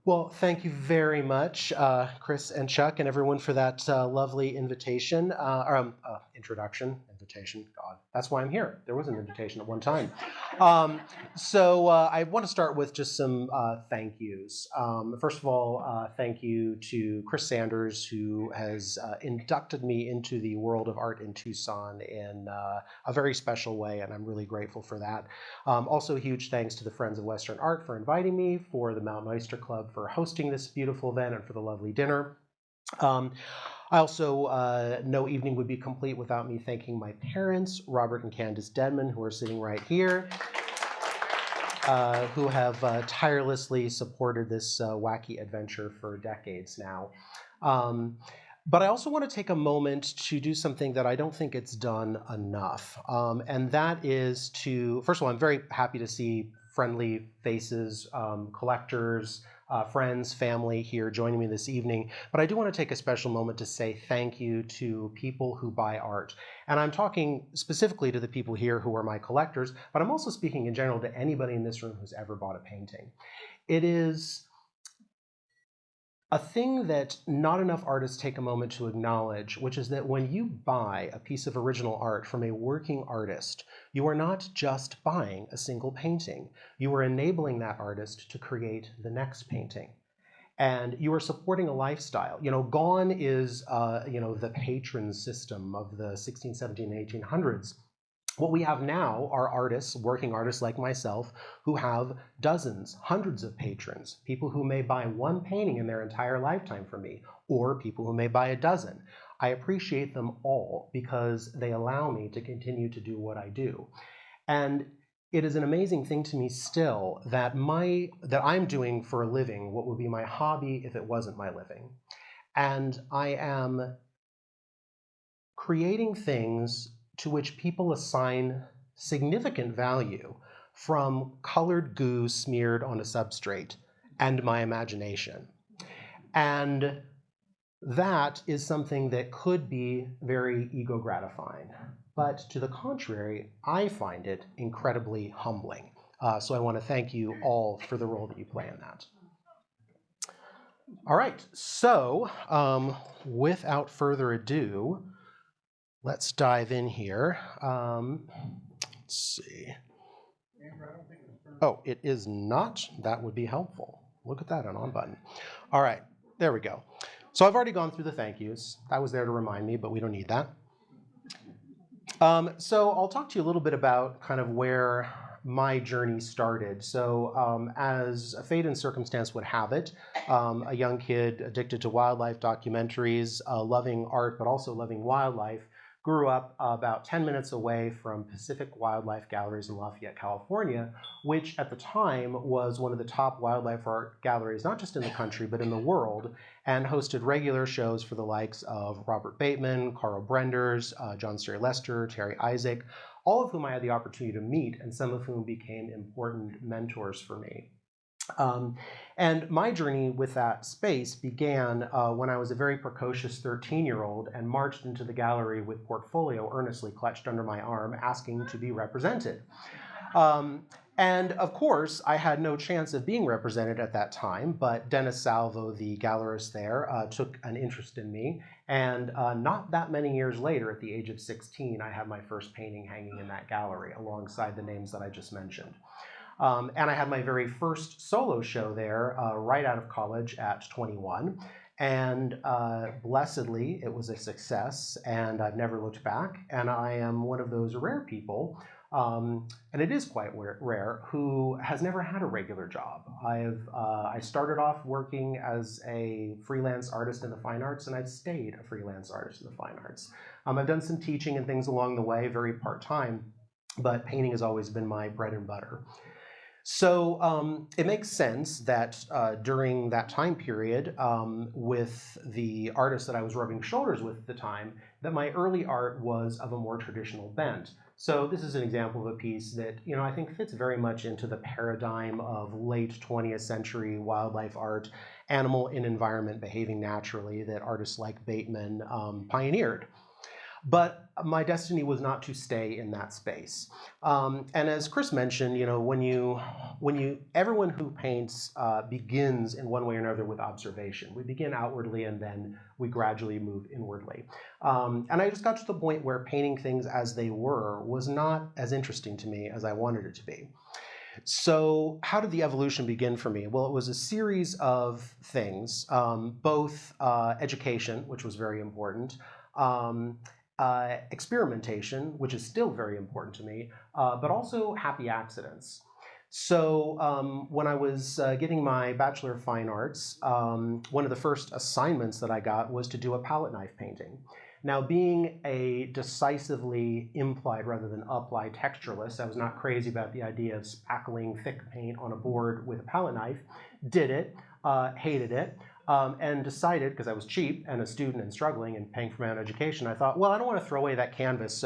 Well, thank you very much, Chris and Chuck, and everyone for that lovely invitation, invitation. God, that's why I'm here. There was an invitation at one time. So I want to start with just some thank yous. First of all, thank you to Chris Sanders, who has inducted me into the world of art in Tucson in a very special way, and I'm really grateful for that. Also, huge thanks to the Friends of Western Art for inviting me, for the Mountain Oyster Club for hosting this beautiful event, and for the lovely dinner. I also, no evening would be complete without me thanking my parents, Robert and Candace Denman, who are sitting right here, who have tirelessly supported this wacky adventure for decades now. But I also want to take a moment to do something that I don't think it's done enough. And that is to, first of all, I'm very happy to see friendly faces, collectors, friends, family here joining me this evening. But I do want to take a special moment to say thank you to people who buy art. And I'm talking specifically to the people here who are my collectors, but I'm also speaking in general to anybody in this room who's ever bought a painting. It is a thing that not enough artists take a moment to acknowledge, which is that when you buy a piece of original art from a working artist, you are not just buying a single painting. You are enabling that artist to create the next painting. And you are supporting a lifestyle. Gone is, the patron system of the 16, 17, and 1800s. What we have now are artists, working artists like myself, who have dozens, hundreds of patrons, people who may buy one painting in their entire lifetime from me, or people who may buy a dozen. I appreciate them all because they allow me to continue to do what I do. And it is an amazing thing to me still that I'm doing for a living what would be my hobby if it wasn't my living. And I am creating things to which people assign significant value, from colored goo smeared on a substrate and my imagination. And that is something that could be very ego gratifying. But to the contrary, I find it incredibly humbling. So I want to thank you all for the role that you play in that. All right, so without further ado, let's dive in here. Let's see. Oh, it is not. That would be helpful. Look at that, an on button. All right, there we go. So I've already gone through the thank yous. That was there to remind me, but we don't need that. So I'll talk to you a little bit about kind of where my journey started. So as fate and circumstance would have it, a young kid addicted to wildlife documentaries, loving art, but also loving wildlife, grew up about 10 minutes away from Pacific Wildlife Galleries in Lafayette, California, which at the time was one of the top wildlife art galleries, not just in the country, but in the world, and hosted regular shows for the likes of Robert Bateman, Carl Brenders, John Sterry Lester, Terry Isaac, all of whom I had the opportunity to meet, and some of whom became important mentors for me. And my journey with that space began when I was a very precocious 13-year-old and marched into the gallery with portfolio earnestly clutched under my arm, asking to be represented. And of course, I had no chance of being represented at that time, but Dennis Salvo, the gallerist there, took an interest in me. And not that many years later, at the age of 16, I had my first painting hanging in that gallery alongside the names that I just mentioned. And I had my very first solo show there right out of college at 21. And blessedly, it was a success, and I've never looked back. And I am one of those rare people, and it is quite rare, who has never had a regular job. I started off working as a freelance artist in the fine arts, and I've stayed a freelance artist in the fine arts. I've done some teaching and things along the way, very part-time, but painting has always been my bread and butter. So it makes sense that during that time period, with the artists that I was rubbing shoulders with at the time, that my early art was of a more traditional bent. So this is an example of a piece that, I think fits very much into the paradigm of late 20th century wildlife art, animal in environment behaving naturally, that artists like Bateman pioneered. But my destiny was not to stay in that space. And as Chris mentioned, everyone who paints begins in one way or another with observation. We begin outwardly and then we gradually move inwardly. And I just got to the point where painting things as they were was not as interesting to me as I wanted it to be. So how did the evolution begin for me? Well, it was a series of things, both education, which was very important, experimentation, which is still very important to me, but also happy accidents. So when I was getting my Bachelor of Fine Arts, one of the first assignments that I got was to do a palette knife painting. Now, being a decisively implied rather than applied texturalist, I was not crazy about the idea of spackling thick paint on a board with a palette knife. Did it, hated it, and decided, because I was cheap and a student and struggling and paying for my own education, I thought, well, I don't want to throw away that canvas,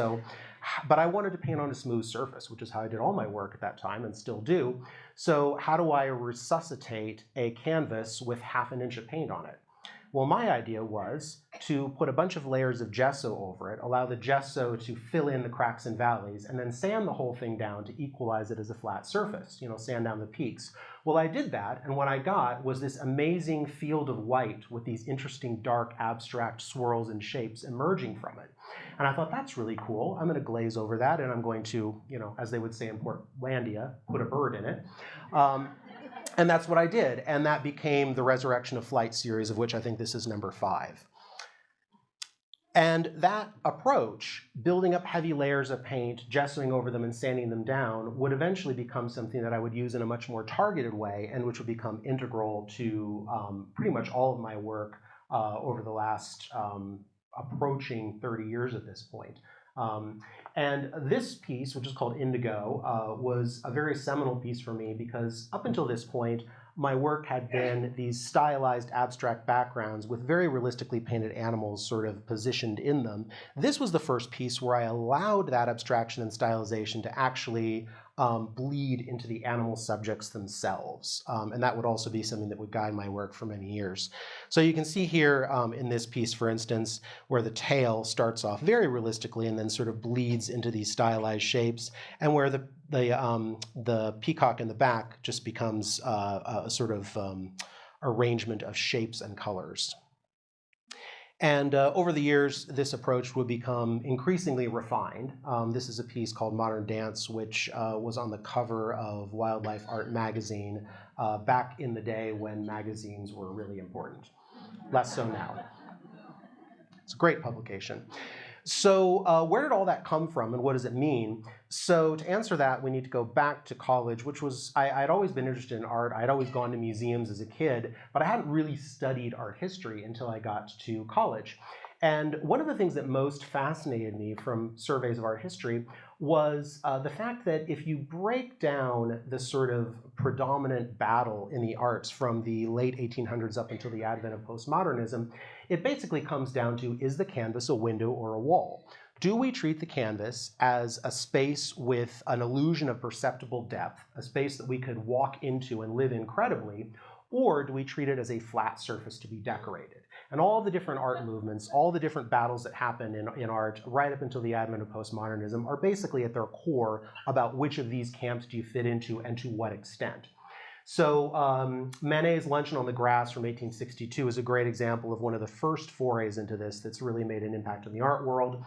but I wanted to paint on a smooth surface, which is how I did all my work at that time and still do. So how do I resuscitate a canvas with ½ an inch of paint on it? Well, my idea was to put a bunch of layers of gesso over it, allow the gesso to fill in the cracks and valleys, and then sand the whole thing down to equalize it as a flat surface, sand down the peaks. Well, I did that, and what I got was this amazing field of white with these interesting dark abstract swirls and shapes emerging from it. And I thought, that's really cool. I'm going to glaze over that, and I'm going to, as they would say in Portlandia, put a bird in it. And that's what I did, and that became the Resurrection of Flight series, of which I think this is number 5. And that approach, building up heavy layers of paint, gessoing over them and sanding them down, would eventually become something that I would use in a much more targeted way and which would become integral to pretty much all of my work over the last approaching 30 years at this point. And this piece, which is called Indigo, was a very seminal piece for me because up until this point, my work had been these stylized abstract backgrounds with very realistically painted animals sort of positioned in them. This was the first piece where I allowed that abstraction and stylization to actually bleed into the animal subjects themselves. And that would also be something that would guide my work for many years. So you can see here in this piece, for instance, where the tail starts off very realistically and then sort of bleeds into these stylized shapes, and where the peacock in the back just becomes a sort of arrangement of shapes and colors. And over the years, this approach would become increasingly refined. This is a piece called Modern Dance, which was on the cover of Wildlife Art magazine back in the day when magazines were really important. Less so now. It's a great publication. So where did all that come from and what does it mean? So to answer that, we need to go back to college, which was, I'd always been interested in art. I'd always gone to museums as a kid, but I hadn't really studied art history until I got to college. And one of the things that most fascinated me from surveys of art history was the fact that if you break down the sort of predominant battle in the arts from the late 1800s up until the advent of postmodernism, it basically comes down to, is the canvas a window or a wall? Do we treat the canvas as a space with an illusion of perceptible depth, a space that we could walk into and live incredibly, or do we treat it as a flat surface to be decorated? And all the different art movements, all the different battles that happen in art right up until the advent of postmodernism are basically at their core about which of these camps do you fit into and to what extent. So Manet's Luncheon on the Grass from 1862 is a great example of one of the first forays into this that's really made an impact on the art world.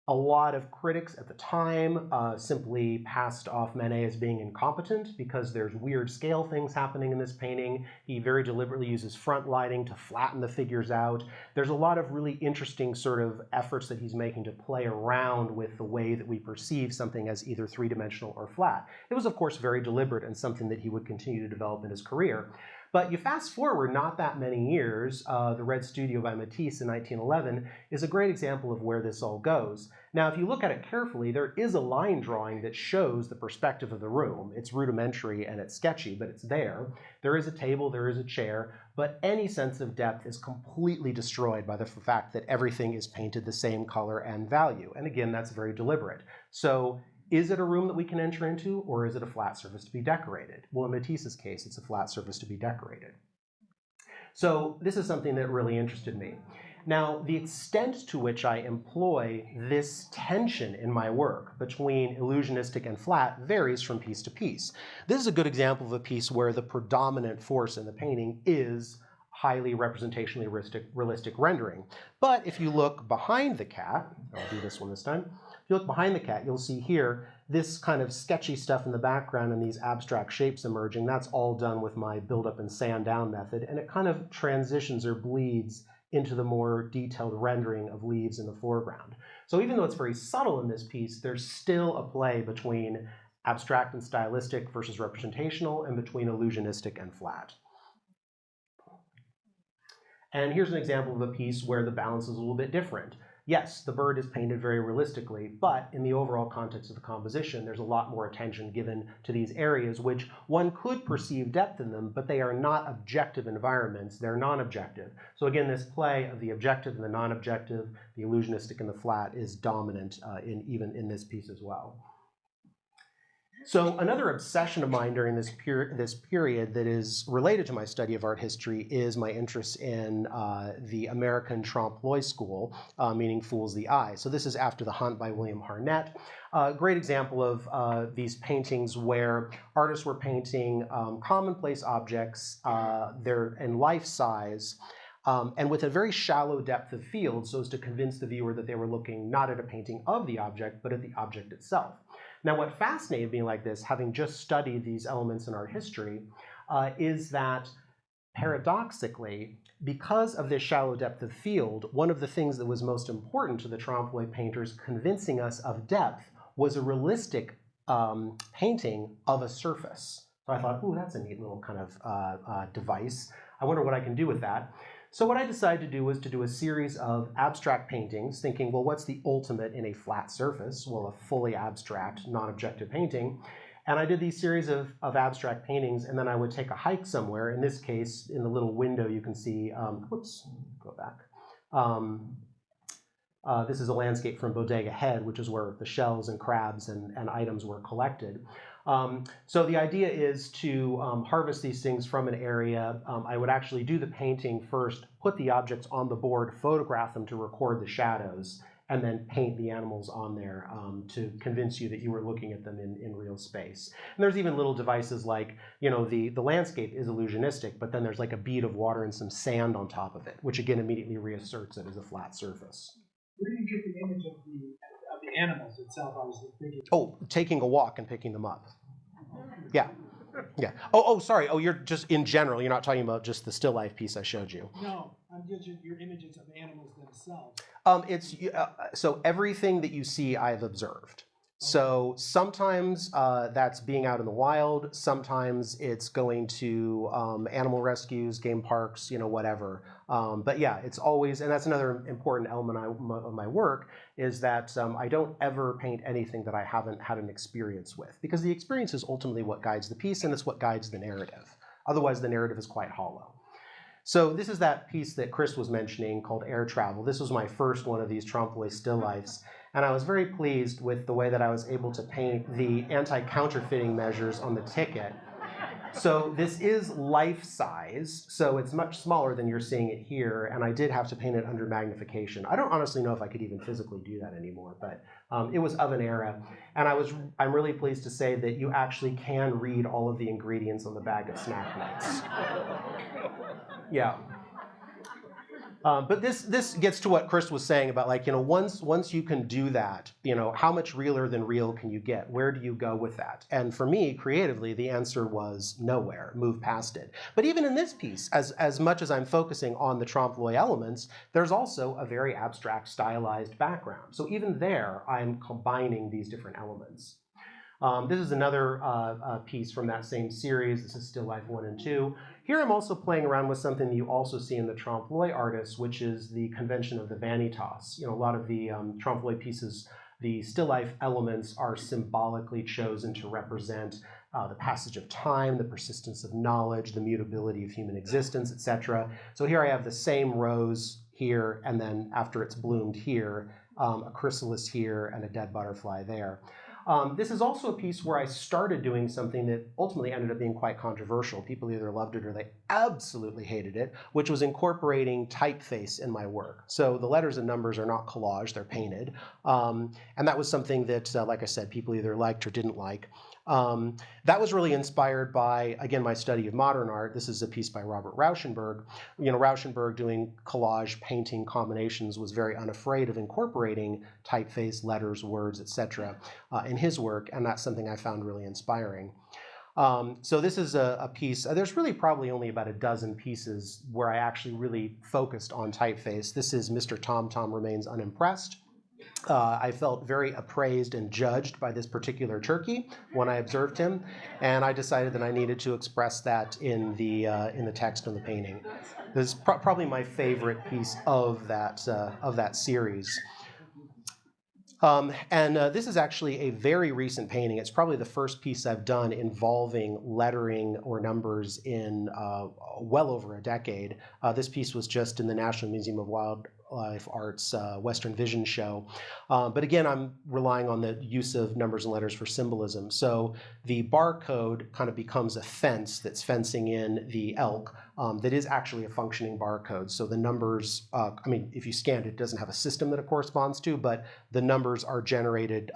A lot of critics at the time simply passed off Manet as being incompetent because there's weird scale things happening in this painting. He very deliberately uses front lighting to flatten the figures out. There's a lot of really interesting sort of efforts that he's making to play around with the way that we perceive something as either three-dimensional or flat. It was, of course, very deliberate and something that he would continue to develop in his career. But you fast forward not that many years, The Red Studio by Matisse in 1911 is a great example of where this all goes. Now, if you look at it carefully, there is a line drawing that shows the perspective of the room. It's rudimentary and it's sketchy, but it's there. There is a table, there is a chair, but any sense of depth is completely destroyed by the fact that everything is painted the same color and value. And again, that's very deliberate. So is it a room that we can enter into, or is it a flat surface to be decorated? Well, in Matisse's case, it's a flat surface to be decorated. So this is something that really interested me. Now, the extent to which I employ this tension in my work between illusionistic and flat varies from piece to piece. This is a good example of a piece where the predominant force in the painting is highly representationally realistic rendering. But if you look behind the cat, I'll do this one this time, if you look behind the cat, you'll see here this kind of sketchy stuff in the background and these abstract shapes emerging. That's all done with my build-up and sand down method, and it kind of transitions or bleeds into the more detailed rendering of leaves in the foreground. So even though it's very subtle in this piece, there's still a play between abstract and stylistic versus representational, and between illusionistic and flat. And here's an example of a piece where the balance is a little bit different. Yes, the bird is painted very realistically, but in the overall context of the composition, there's a lot more attention given to these areas, which one could perceive depth in them, but they are not objective environments, they're non-objective. So again, this play of the objective and the non-objective, the illusionistic and the flat, is dominant even in this piece as well. So another obsession of mine during this period that is related to my study of art history is my interest in the American trompe-l'oeil school, meaning Fool's the Eye. So this is After the Hunt by William Harnett. A great example of these paintings where artists were painting commonplace objects, they're in life size, and with a very shallow depth of field so as to convince the viewer that they were looking not at a painting of the object, but at the object itself. Now, what fascinated me like this, having just studied these elements in art history, is that paradoxically, because of this shallow depth of field, one of the things that was most important to the trompe-l'oeil painters convincing us of depth was a realistic painting of a surface. So I thought, ooh, that's a neat little kind of device. I wonder what I can do with that. So what I decided to do was to do a series of abstract paintings, thinking, well, what's the ultimate in a flat surface? Well, a fully abstract, non-objective painting. And I did these series of abstract paintings, and then I would take a hike somewhere. In this case, in the little window, you can see, whoops, go back. This is a landscape from Bodega Head, which is where the shells and crabs and items were collected. So the idea is to harvest these things from an area. I would actually do the painting first, put the objects on the board, photograph them to record the shadows, and then paint the animals on there to convince you that you were looking at them in real space. And there's even little devices like, you know, the landscape is illusionistic, but then there's like a bead of water and some sand on top of it, which again immediately reasserts it as a flat surface. Where do you get the image of the animals itself? I was thinking. Oh, taking a walk and picking them up. Yeah. Yeah. Oh, sorry. Oh, you're just in general. You're not talking about just the still life piece I showed you. No, I'm just your images of animals themselves. So everything that you see, I've observed. So sometimes that's being out in the wild. Sometimes it's going to animal rescues, game parks, you know, whatever. But yeah, it's always, and that's another important element of my work, is that I don't ever paint anything that I haven't had an experience with, because the experience is ultimately what guides the piece, and it's what guides the narrative. Otherwise, the narrative is quite hollow. So this is that piece that Chris was mentioning called Air Travel. This was my first one of these trompe-l'oeil still lifes. And I was very pleased with the way that I was able to paint the anti-counterfeiting measures on the ticket. So this is life size, so it's much smaller than you're seeing it here, and I did have to paint it under magnification. I don't honestly know if I could even physically do that anymore, but it was of an era. And I'm really pleased to say that you actually can read all of the ingredients on the bag of snack nuts. Yeah. But this gets to what Chris was saying about, like, you know, once you can do that, you know, how much realer than real can you get? Where do you go with that? And for me, creatively, the answer was nowhere, move past it. But even in this piece, as much as I'm focusing on the trompe-l'oeil elements, there's also a very abstract, stylized background. So even there, I'm combining these different elements. This is another piece from that same series. This is Still Life 1 and 2. Here I'm also playing around with something that you also see in the trompe-l'oeil artists, which is the convention of the vanitas. You know, a lot of the trompe-l'oeil pieces, the still life elements are symbolically chosen to represent the passage of time, the persistence of knowledge, the mutability of human existence, etc. So here I have the same rose here, and then after it's bloomed here, a chrysalis here, and a dead butterfly there. This is also a piece where I started doing something that ultimately ended up being quite controversial. People either loved it or they absolutely hated it, which was incorporating typeface in my work. So the letters and numbers are not collaged, they're painted. And that was something that, like I said, people either liked or didn't like. That was really inspired by, again, my study of modern art. This is a piece by Robert Rauschenberg. You know, Rauschenberg, doing collage painting combinations, was very unafraid of incorporating typeface, letters, words, etc. In his work, and that's something I found really inspiring. So this is a piece, there's really probably only about a dozen pieces where I actually really focused on typeface. This is Mr. Tom Tom Remains Unimpressed. I felt very appraised and judged by this particular turkey when I observed him, and I decided that I needed to express that in the text and the painting. This is probably my favorite piece of that series. This is actually a very recent painting. It's probably the first piece I've done involving lettering or numbers in well over a decade. This piece was just in the National Museum of Wildlife Art's Western Vision show. But again, I'm relying on the use of numbers and letters for symbolism. So the barcode kind of becomes a fence that's fencing in the elk. That is actually a functioning barcode. So the numbers, I mean, if you scanned it, it doesn't have a system that it corresponds to, but the numbers are generated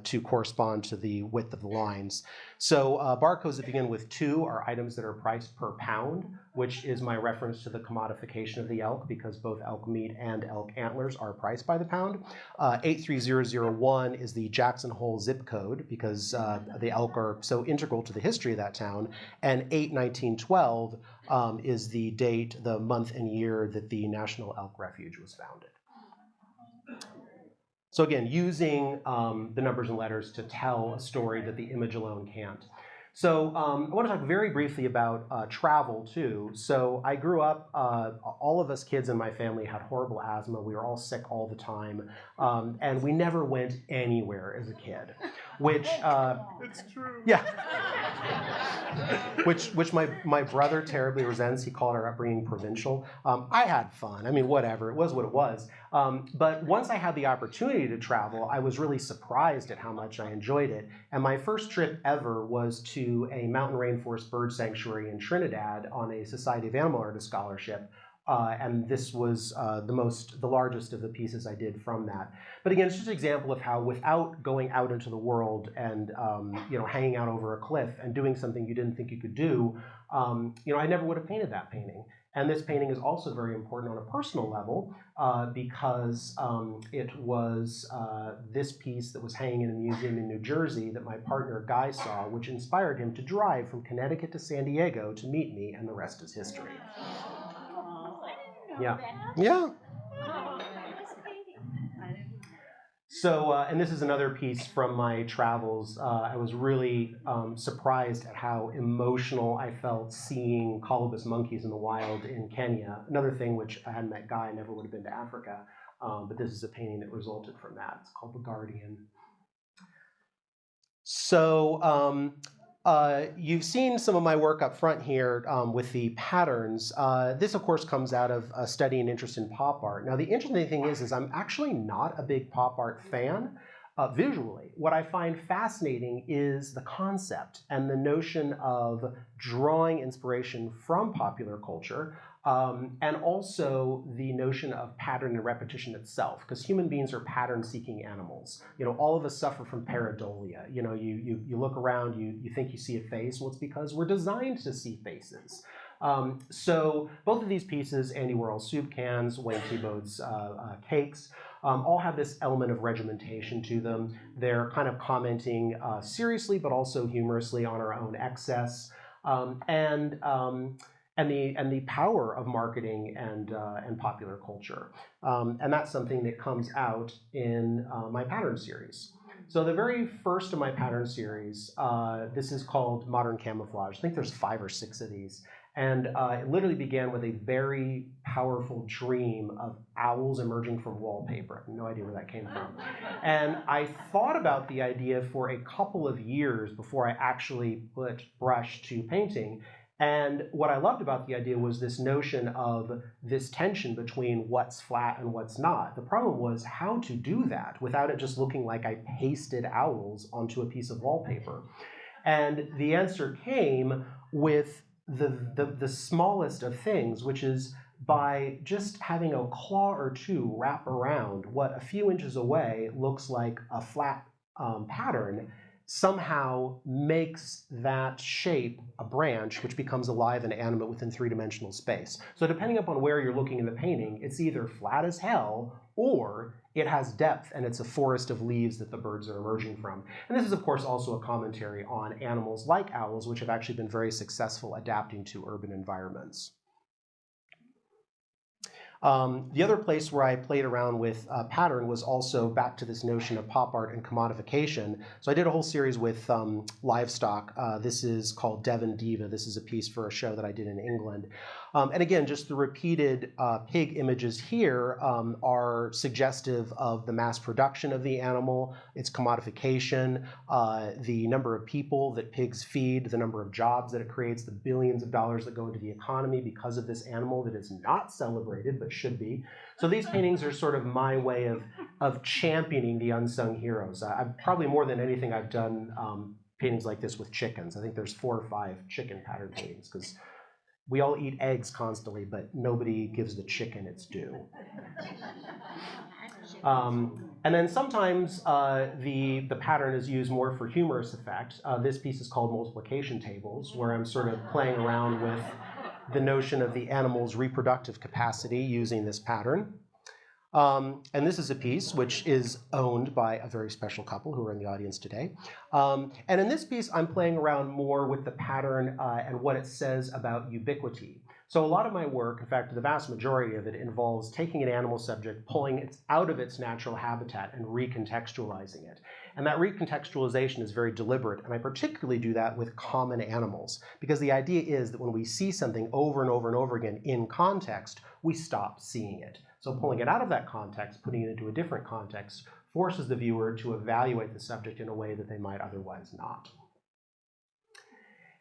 to correspond to the width of the lines. So barcodes that begin with 2 are items that are priced per pound, which is my reference to the commodification of the elk, because both elk meat and elk antlers are priced by the pound. 83001 is the Jackson Hole zip code, because the elk are so integral to the history of that town. And 8/1912 is the date, the month and year that the National Elk Refuge was founded. So again, using the numbers and letters to tell a story that the image alone can't. So I want to talk very briefly about travel too. So I grew up, all of us kids in my family had horrible asthma. We were all sick all the time. And we never went anywhere as a kid, which... It's true. Yeah. which my brother terribly resents. He called our upbringing provincial. I had fun. I mean, whatever. It was what it was. But once I had the opportunity to travel, I was really surprised at how much I enjoyed it. And my first trip ever was to a mountain rainforest bird sanctuary in Trinidad on a Society of Animal Artists scholarship. And this was the largest of the pieces I did from that. But again, it's just an example of how, without going out into the world and hanging out over a cliff and doing something you didn't think you could do, I never would have painted that painting. And this painting is also very important on a personal level because it was this piece that was hanging in a museum in New Jersey that my partner Guy saw, which inspired him to drive from Connecticut to San Diego to meet me, and the rest is history. Yeah. Yeah. So, and this is another piece from my travels. I was really surprised at how emotional I felt seeing colobus monkeys in the wild in Kenya. Another thing, which if I hadn't met Guy, I never would have been to Africa. But this is a painting that resulted from that. It's called The Guardian. So, you've seen some of my work up front here with the patterns. This, of course, comes out of a study and interest in pop art. Now, the interesting thing is I'm actually not a big pop art fan visually. What I find fascinating is the concept and the notion of drawing inspiration from popular culture, and also the notion of pattern and repetition itself, because human beings are pattern-seeking animals. All of us suffer from pareidolia. You look around, you think you see a face. Well, it's because we're designed to see faces. So both of these pieces, Andy Warhol's soup cans, Wayne Thiebaud's cakes, all have this element of regimentation to them. They're kind of commenting seriously, but also humorously on our own excess. And the power of marketing and popular culture. And that's something that comes out in my pattern series. So the very first of my pattern series, this is called Modern Camouflage. I think there's 5 or 6 of these. And it literally began with a very powerful dream of owls emerging from wallpaper. I have no idea where that came from. And I thought about the idea for a couple of years before I actually put brush to painting. And what I loved about the idea was this notion of this tension between what's flat and what's not. The problem was how to do that without it just looking like I pasted owls onto a piece of wallpaper. And the answer came with the smallest of things, which is by just having a claw or two wrap around what a few inches away looks like a flat pattern, somehow makes that shape a branch which becomes alive and animate within three-dimensional space. So depending upon where you're looking in the painting, it's either flat as hell or it has depth and it's a forest of leaves that the birds are emerging from. And this is, of course, also a commentary on animals like owls, which have actually been very successful adapting to urban environments. The other place where I played around with pattern was also back to this notion of pop art and commodification. So I did a whole series with livestock. This is called Devon Diva. This is a piece for a show that I did in England. And again, just the repeated pig images here are suggestive of the mass production of the animal, its commodification, the number of people that pigs feed, the number of jobs that it creates, the billions of dollars that go into the economy because of this animal that is not celebrated but should be. So these paintings are sort of my way of championing the unsung heroes. I've probably more than anything I've done paintings like this with chickens. I think there's 4 or 5 chicken pattern paintings because we all eat eggs constantly, but nobody gives the chicken its due. And then sometimes the pattern is used more for humorous effect. This piece is called Multiplication Tables, where I'm sort of playing around with the notion of the animal's reproductive capacity using this pattern. And this is a piece which is owned by a very special couple who are in the audience today. And in this piece, I'm playing around more with the pattern and what it says about ubiquity. So a lot of my work, in fact, the vast majority of it, involves taking an animal subject, pulling it out of its natural habitat and recontextualizing it. And that recontextualization is very deliberate, and I particularly do that with common animals, because the idea is that when we see something over and over and over again in context, we stop seeing it. So pulling it out of that context, putting it into a different context, forces the viewer to evaluate the subject in a way that they might otherwise not.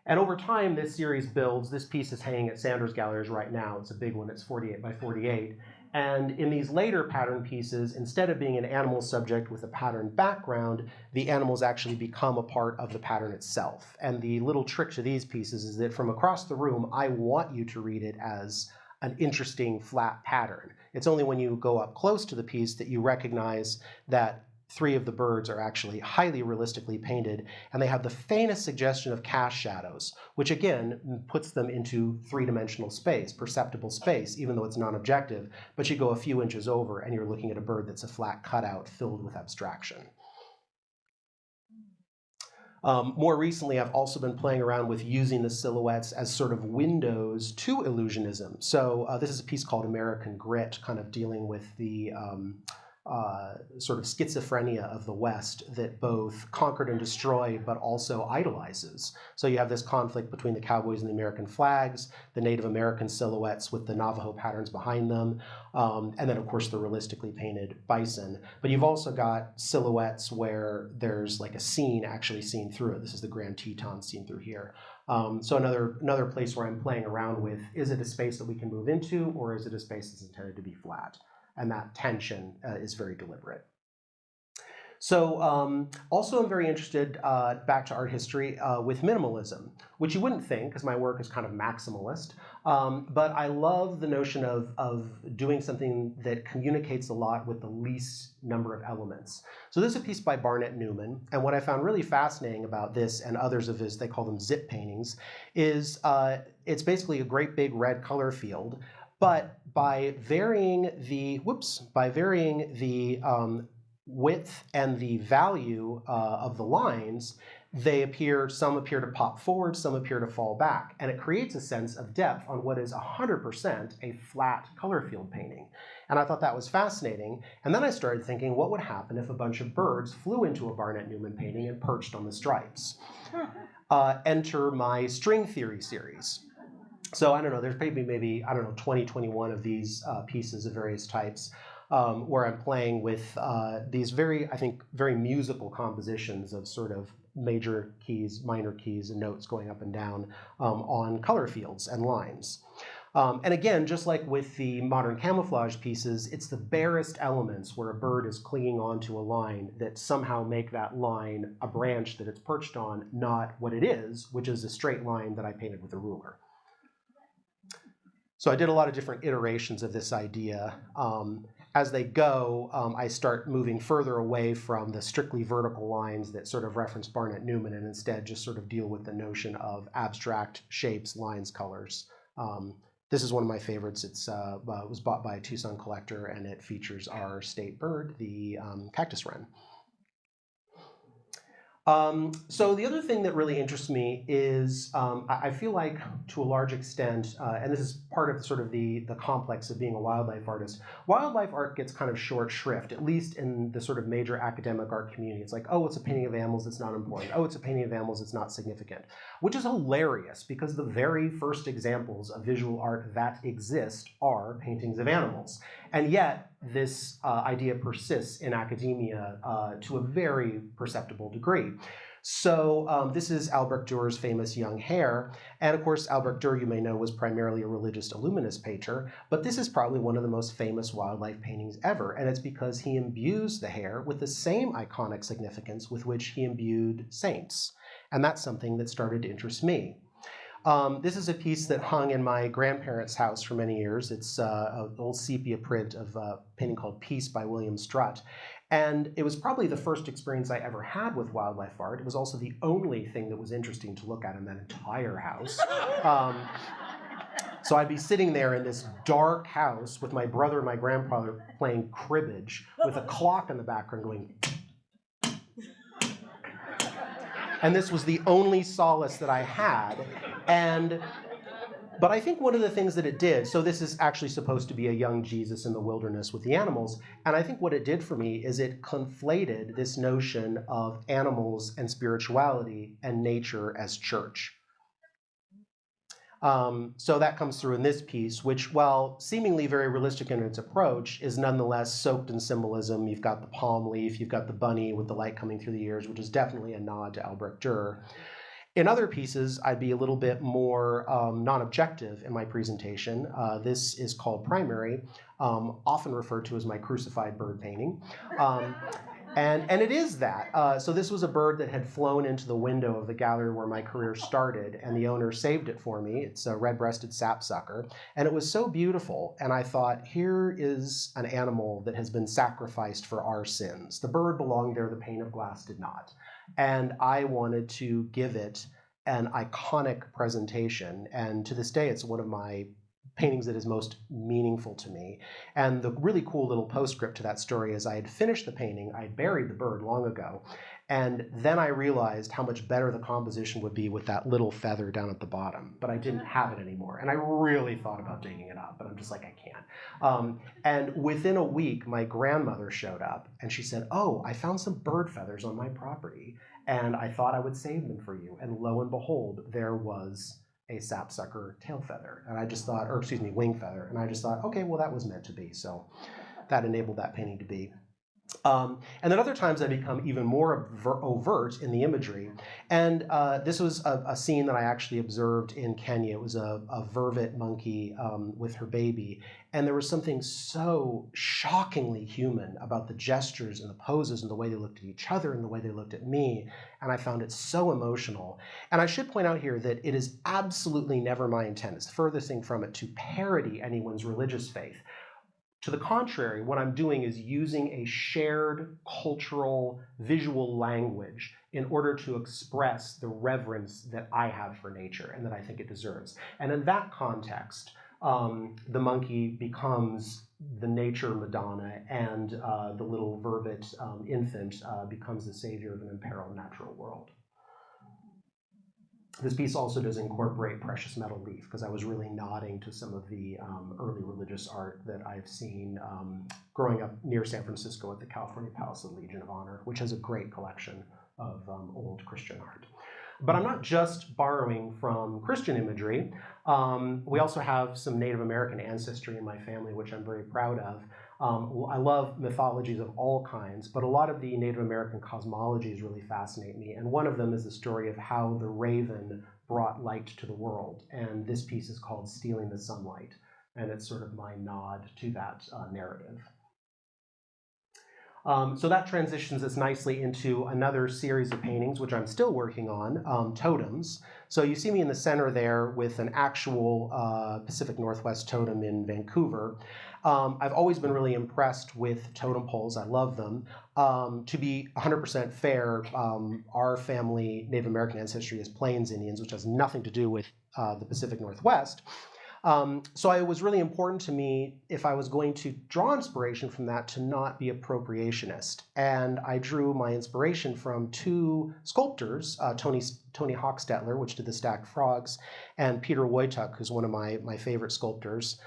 And over time, this series builds. This piece is hanging at Sanders Galleries right now. It's a big one. It's 48 by 48. And in these later pattern pieces, instead of being an animal subject with a pattern background, the animals actually become a part of the pattern itself. And the little trick to these pieces is that from across the room, I want you to read it as an interesting flat pattern. It's only when you go up close to the piece that you recognize that 3 of the birds are actually highly realistically painted, and they have the faintest suggestion of cast shadows, which again puts them into 3-dimensional space, perceptible space, even though it's non-objective, but you go a few inches over and you're looking at a bird that's a flat cutout filled with abstraction. More recently, I've also been playing around with using the silhouettes as sort of windows to illusionism. So this is a piece called American Grit, kind of dealing with the sort of schizophrenia of the West that both conquered and destroyed, but also idolizes. So you have this conflict between the cowboys and the American flags, the Native American silhouettes with the Navajo patterns behind them, and then, of course, the realistically painted bison. But you've also got silhouettes where there's like a scene actually seen through it. This is the Grand Teton seen through here. So another place where I'm playing around with, is it a space that we can move into, or is it a space that's intended to be flat? And that tension is very deliberate. So also I'm very interested, back to art history, with minimalism, which you wouldn't think, because my work is kind of maximalist, but I love the notion of doing something that communicates a lot with the least number of elements. So this is a piece by Barnett Newman, and what I found really fascinating about this and others of his, they call them zip paintings, is it's basically a great big red color field, but by varying the width and the value of the lines, some appear to pop forward, some appear to fall back, and it creates a sense of depth on what is 100% a flat color field painting. And I thought that was fascinating, and then I started thinking, what would happen if a bunch of birds flew into a Barnett Newman painting and perched on the stripes? Enter my string theory series. So I don't know, there's maybe I don't know, 20, 21 of these pieces of various types where I'm playing with these I think, very musical compositions of sort of major keys, minor keys, and notes going up and down on color fields and lines. And again, just like with the modern camouflage pieces, it's the barest elements where a bird is clinging onto a line that somehow make that line a branch that it's perched on, not what it is, which is a straight line that I painted with a ruler. So I did a lot of different iterations of this idea. As they go, I start moving further away from the strictly vertical lines that sort of reference Barnett Newman and instead just sort of deal with the notion of abstract shapes, lines, colors. This is one of my favorites. It was bought by a Tucson collector, and it features our state bird, the cactus wren. So the other thing that really interests me is I feel like, to a large extent, and this is part of sort of the complex of being a wildlife artist, wildlife art gets kind of short shrift, at least in the sort of major academic art community. It's like, oh, it's a painting of animals, it's not important. Oh, it's a painting of animals, it's not significant. Which is hilarious, because the very first examples of visual art that exist are paintings of animals. And yet, this idea persists in academia to a very perceptible degree. So this is Albrecht Dürer's famous Young Hare. And of course, Albrecht Dürer, you may know, was primarily a religious illuminist painter, but this is probably one of the most famous wildlife paintings ever. And it's because he imbues the hare with the same iconic significance with which he imbued saints. And that's something that started to interest me. This is a piece that hung in my grandparents' house for many years. It's an old sepia print of a painting called Peace by William Strutt. And it was probably the first experience I ever had with wildlife art. It was also the only thing that was interesting to look at in that entire house. So I'd be sitting there in this dark house with my brother and my grandfather playing cribbage with a clock in the background going. And this was the only solace that I had. But I think one of the things that it did, so this is actually supposed to be a young Jesus in the wilderness with the animals, and I think what it did for me is it conflated this notion of animals and spirituality and nature as church. So that comes through in this piece, which, while seemingly very realistic in its approach, is nonetheless soaked in symbolism. You've got the palm leaf, you've got the bunny with the light coming through the ears, which is definitely a nod to Albrecht Dürer. In other pieces, I'd be a little bit more non-objective in my presentation. This is called Primary, often referred to as my crucified bird painting. And it is that. So this was a bird that had flown into the window of the gallery where my career started, and the owner saved it for me. It's a red-breasted sapsucker, and it was so beautiful, and I thought, here is an animal that has been sacrificed for our sins. The bird belonged there, the pane of glass did not. And I wanted to give it an iconic presentation, and to this day, it's one of my paintings that is most meaningful to me. And the really cool little postscript to that story is I had finished the painting, I buried the bird long ago, and then I realized how much better the composition would be with that little feather down at the bottom, but I didn't have it anymore. And I really thought about digging it up, but I'm just like, I can't. And within a week, my grandmother showed up, and she said, oh, I found some bird feathers on my property, and I thought I would save them for you. And lo and behold, there was a sapsucker tail feather, and I just thought, or excuse me, wing feather, and I just thought, okay, well, that was meant to be, so that enabled that painting to be. And then other times I become even more overt in the imagery, and this was a scene that I actually observed in Kenya. It was a vervet monkey with her baby, and there was something so shockingly human about the gestures and the poses and the way they looked at each other and the way they looked at me, and I found it so emotional. And I should point out here that it is absolutely never my intent, it's the furthest thing from it, to parody anyone's religious faith. To the contrary, what I'm doing is using a shared cultural visual language in order to express the reverence that I have for nature and that I think it deserves. And in that context, the monkey becomes the nature Madonna, and the little vervet infant becomes the savior of an imperiled natural world. This piece also does incorporate precious metal leaf, because I was really nodding to some of the early religious art that I've seen growing up near San Francisco at the California Palace of the Legion of Honor, which has a great collection of old Christian art. But I'm not just borrowing from Christian imagery. We also have some Native American ancestry in my family, which I'm very proud of. I love mythologies of all kinds, but a lot of the Native American cosmologies really fascinate me. And one of them is the story of how the raven brought light to the world. And this piece is called Stealing the Sunlight. And it's sort of my nod to that narrative. So that transitions us nicely into another series of paintings, which I'm still working on, totems. So you see me in the center there with an actual Pacific Northwest totem in Vancouver. I've always been really impressed with totem poles. I love them. To be 100% fair, our family Native American ancestry is Plains Indians, which has nothing to do with the Pacific Northwest. So it was really important to me, if I was going to draw inspiration from that, to not be appropriationist. And I drew my inspiration from two sculptors, Tony Hochstetler, which did the Stacked Frogs, and Peter Wojtuk, who's one of my favorite sculptors.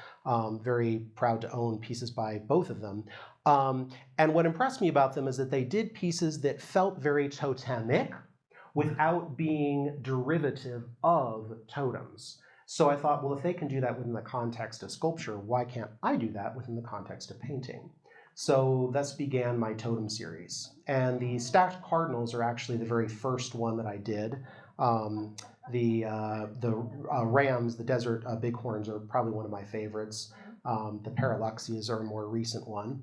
Very proud to own pieces by both of them. And what impressed me about them is that they did pieces that felt very totemic without being derivative of totems. So I thought, well, if they can do that within the context of sculpture, why can't I do that within the context of painting? So thus began my totem series. And the stacked cardinals are actually the very first one that I did. The rams, the desert bighorns, are probably one of my favorites. The paraluxias are a more recent one.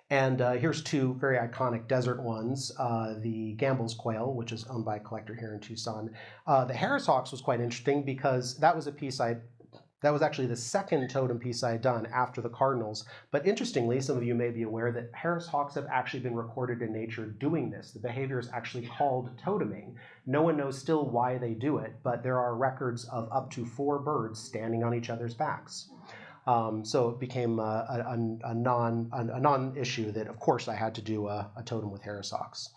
And here's two very iconic desert ones. The Gamble's quail, which is owned by a collector here in Tucson. The Harris hawks was quite interesting because that was a piece that was actually the second totem piece I had done after the cardinals. But interestingly, some of you may be aware that Harris hawks have actually been recorded in nature doing this. The behavior is actually called toteming. No one knows still why they do it, but there are records of up to 4 birds standing on each other's backs. So it became a non-issue that, of course, I had to do a totem with Harris hawks.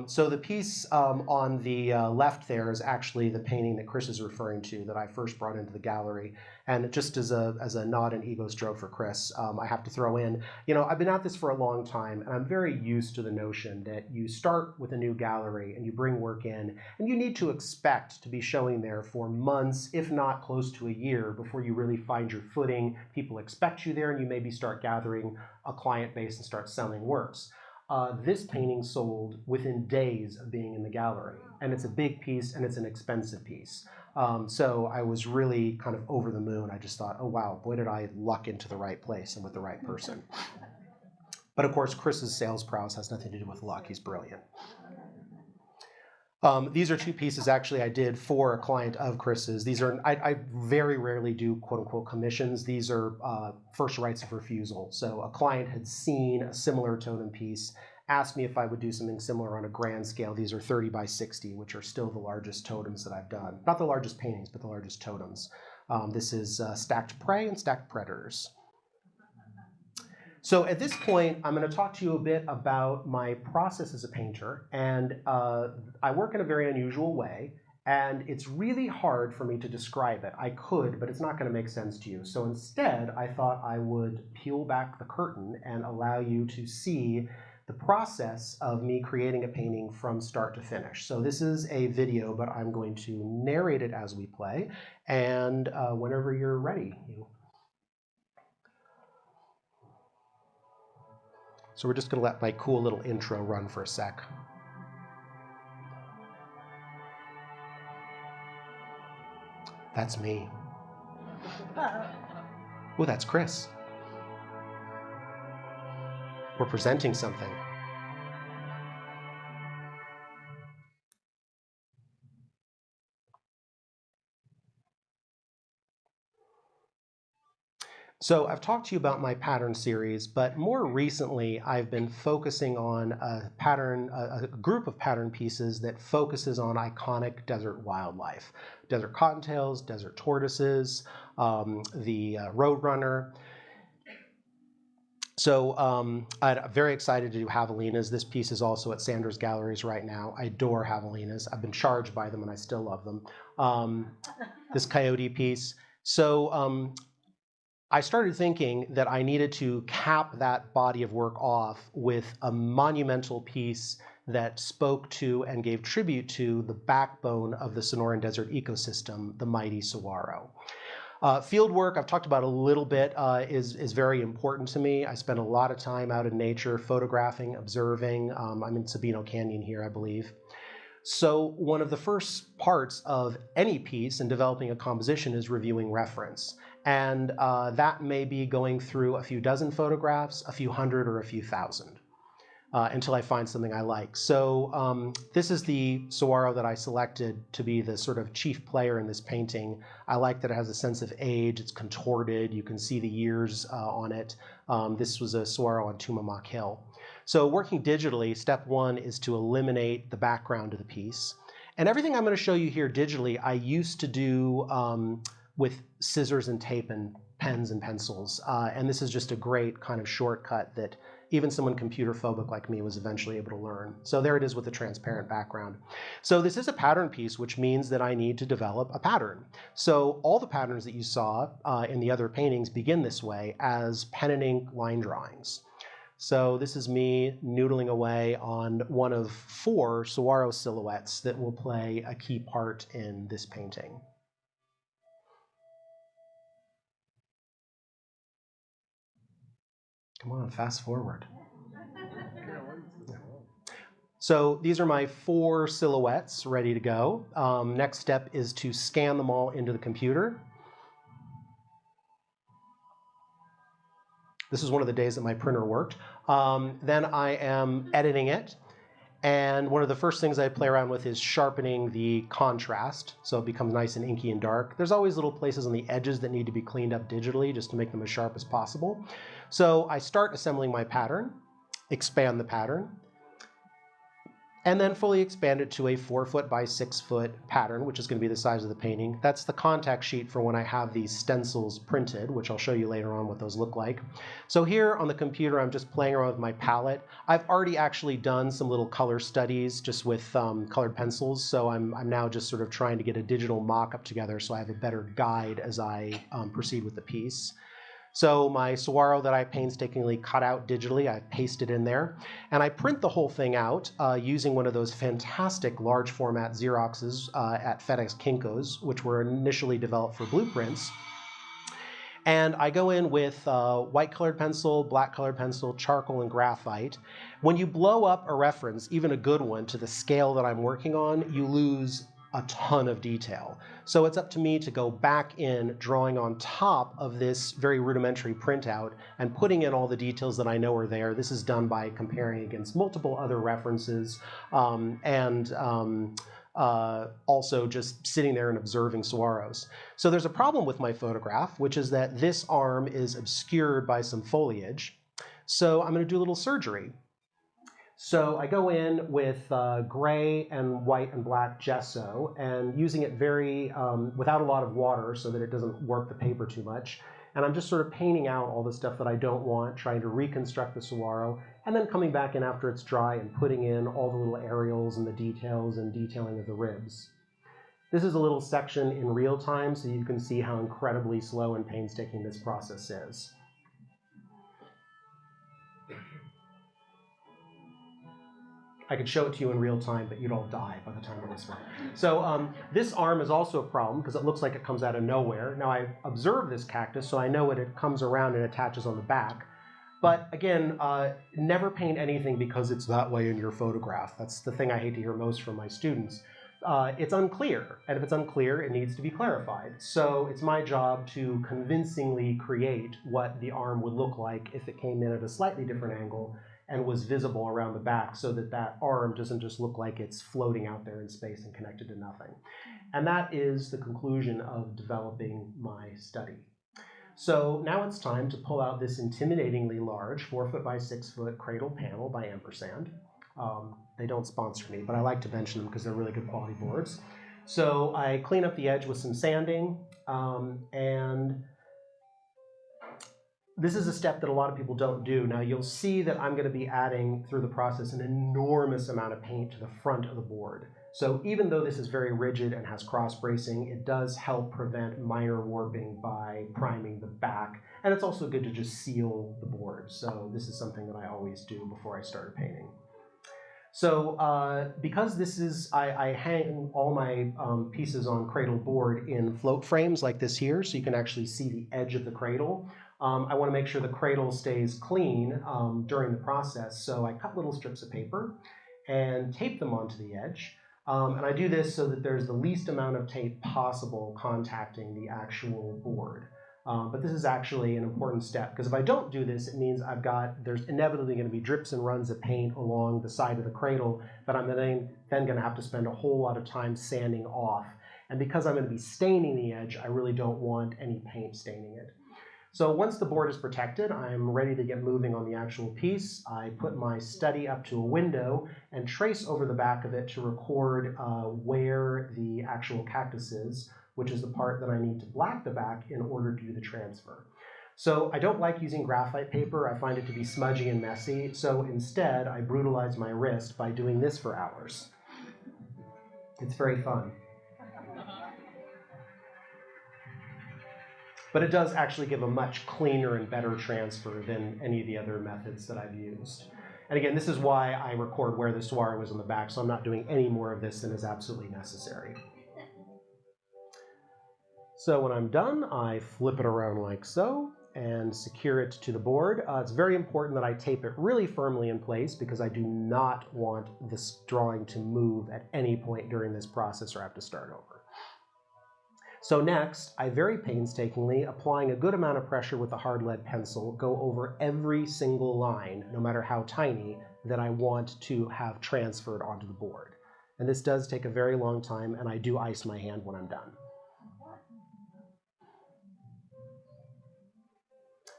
So the piece on the left there is actually the painting that Chris is referring to that I first brought into the gallery. And just as a nod and ego stroke for Chris, I have to throw in, I've been at this for a long time, and I'm very used to the notion that you start with a new gallery and you bring work in, and you need to expect to be showing there for months, if not close to a year, before you really find your footing. People expect you there, and you maybe start gathering a client base and start selling works. This painting sold within days of being in the gallery, and it's a big piece and it's an expensive piece. So I was really kind of over the moon. I just thought, oh wow, boy did I luck into the right place and with the right person. But of course, Chris's sales prowess has nothing to do with luck. He's brilliant. These are two pieces actually I did for a client of Chris's. These are, I very rarely do quote unquote commissions. These are first rights of refusal. So a client had seen a similar totem piece, asked me if I would do something similar on a grand scale. These are 30 by 60, which are still the largest totems that I've done. Not the largest paintings, but the largest totems. This is Stacked Prey and Stacked Predators. So at this point, I'm going to talk to you a bit about my process as a painter. And I work in a very unusual way. And it's really hard for me to describe it. I could, but it's not going to make sense to you. So instead, I thought I would peel back the curtain and allow you to see the process of me creating a painting from start to finish. So this is a video, but I'm going to narrate it as we play. And whenever you're ready, So we're just going to let my cool little intro run for a sec. That's me. Oh, that's Chris. We're presenting something. So I've talked to you about my pattern series, but more recently I've been focusing on a group of pattern pieces that focuses on iconic desert wildlife. Desert cottontails, desert tortoises, the roadrunner. So I'm very excited to do javelinas. This piece is also at Sanders Galleries right now. I adore javelinas. I've been charged by them and I still love them. This coyote piece. So I started thinking that I needed to cap that body of work off with a monumental piece that spoke to and gave tribute to the backbone of the Sonoran Desert ecosystem, the mighty saguaro. Field work, I've talked about a little bit, is very important to me. I spend a lot of time out in nature, photographing, observing. I'm in Sabino Canyon here, I believe. So one of the first parts of any piece in developing a composition is reviewing reference. And that may be going through a few dozen photographs, a few hundred, or a few thousand. Until I find something I like. So this is the saguaro that I selected to be the sort of chief player in this painting. I like that it has a sense of age, it's contorted, you can see the years on it. This was a saguaro on Tumamoc Hill. So working digitally, step one is to eliminate the background of the piece. And everything I'm going to show you here digitally, I used to do with scissors and tape and pens and pencils. And this is just a great kind of shortcut that even someone computer phobic like me was eventually able to learn. So there it is with the transparent background. So this is a pattern piece, which means that I need to develop a pattern. So all the patterns that you saw in the other paintings begin this way as pen and ink line drawings. So this is me noodling away on one of 4 saguaro silhouettes that will play a key part in this painting. Come on, fast forward. So these are my 4 silhouettes ready to go. Next step is to scan them all into the computer. This is one of the days that my printer worked. Then I am editing it. And one of the first things I play around with is sharpening the contrast, so it becomes nice and inky and dark. There's always little places on the edges that need to be cleaned up digitally just to make them as sharp as possible. So I start assembling my pattern, expand the pattern, and then fully expand it to a 4-foot by 6-foot pattern, which is going to be the size of the painting. That's the contact sheet for when I have these stencils printed, which I'll show you later on what those look like. So here on the computer, I'm just playing around with my palette. I've already actually done some little color studies just with colored pencils, so I'm now just sort of trying to get a digital mock-up together so I have a better guide as I proceed with the piece. So my saguaro that I painstakingly cut out digitally, I paste it in there, and I print the whole thing out using one of those fantastic large format Xeroxes at FedEx Kinko's, which were initially developed for blueprints. And I go in with white colored pencil, black colored pencil, charcoal, and graphite. When you blow up a reference, even a good one, to the scale that I'm working on, you lose a ton of detail. So it's up to me to go back in, drawing on top of this very rudimentary printout and putting in all the details that I know are there. This is done by comparing against multiple other references also just sitting there and observing saguaros. So there's a problem with my photograph, which is that this arm is obscured by some foliage. So I'm going to do a little surgery. So I go in with gray and white and black gesso and using it very, without a lot of water so that it doesn't warp the paper too much. And I'm just sort of painting out all the stuff that I don't want, trying to reconstruct the saguaro, and then coming back in after it's dry and putting in all the little aerials and the details and detailing of the ribs. This is a little section in real time so you can see how incredibly slow and painstaking this process is. I could show it to you in real time, but you'd all die by the time of this one. So this arm is also a problem because it looks like it comes out of nowhere. Now I've observed this cactus, so I know it comes around and attaches on the back. But again, never paint anything because it's that way in your photograph. That's the thing I hate to hear most from my students. It's unclear, and if it's unclear, it needs to be clarified. So it's my job to convincingly create what the arm would look like if it came in at a slightly different angle and was visible around the back so that that arm doesn't just look like it's floating out there in space and connected to nothing. And that is the conclusion of developing my study. So now it's time to pull out this intimidatingly large 4-foot by 6-foot cradle panel by Ampersand. They don't sponsor me, but I like to mention them because they're really good quality boards. So I clean up the edge with some sanding, and this is a step that a lot of people don't do. Now you'll see that I'm going to be adding through the process an enormous amount of paint to the front of the board. So even though this is very rigid and has cross bracing, it does help prevent minor warping by priming the back. And it's also good to just seal the board. So this is something that I always do before I start painting. So because this is, I hang all my pieces on cradle board in float frames like this here, so you can actually see the edge of the cradle. I want to make sure the cradle stays clean during the process, so I cut little strips of paper and tape them onto the edge. And I do this so that there's the least amount of tape possible contacting the actual board. But this is actually an important step, because if I don't do this, it means there's inevitably going to be drips and runs of paint along the side of the cradle that I'm then going to have to spend a whole lot of time sanding off. And because I'm going to be staining the edge, I really don't want any paint staining it. So once the board is protected, I'm ready to get moving on the actual piece. I put my study up to a window and trace over the back of it to record where the actual cactus is, which is the part that I need to black the back in order to do the transfer. So I don't like using graphite paper. I find it to be smudgy and messy. So instead, I brutalize my wrist by doing this for hours. It's very fun. But it does actually give a much cleaner and better transfer than any of the other methods that I've used. And again, this is why I record where the soiree was on the back, so I'm not doing any more of this than is absolutely necessary. So when I'm done, I flip it around like so and secure it to the board. It's very important that I tape it really firmly in place because I do not want this drawing to move at any point during this process or have to start over. So next, I very painstakingly, applying a good amount of pressure with a hard lead pencil, go over every single line, no matter how tiny, that I want to have transferred onto the board. And this does take a very long time, and I do ice my hand when I'm done.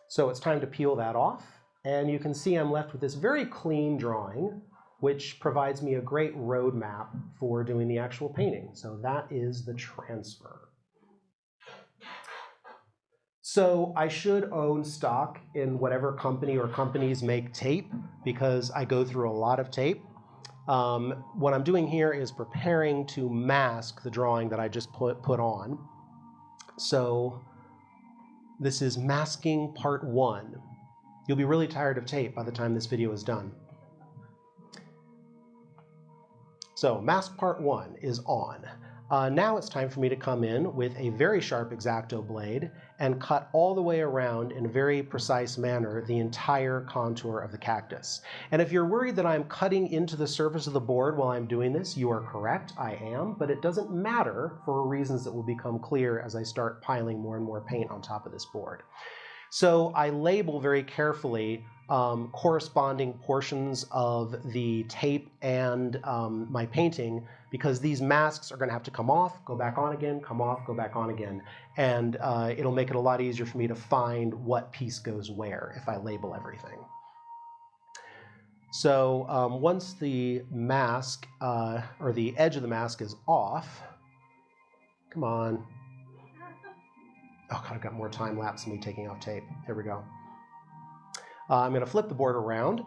So it's time to peel that off, and you can see I'm left with this very clean drawing, which provides me a great roadmap for doing the actual painting. So that is the transfer. So I should own stock in whatever company or companies make tape because I go through a lot of tape. What I'm doing here is preparing to mask the drawing that I just put on. So this is masking part 1. You'll be really tired of tape by the time this video is done. So mask part 1 is on. Now it's time for me to come in with a very sharp X-Acto blade and cut all the way around in a very precise manner the entire contour of the cactus. And if you're worried that I'm cutting into the surface of the board while I'm doing this, you are correct, I am, but it doesn't matter for reasons that will become clear as I start piling more and more paint on top of this board. So I label very carefully corresponding portions of the tape and my painting, because these masks are going to have to come off, go back on again, come off, go back on again. And it'll make it a lot easier for me to find what piece goes where if I label everything. So once the mask, or the edge of the mask is off, come on. Oh God, I've got more time lapse than me taking off tape. Here we go. I'm going to flip the board around,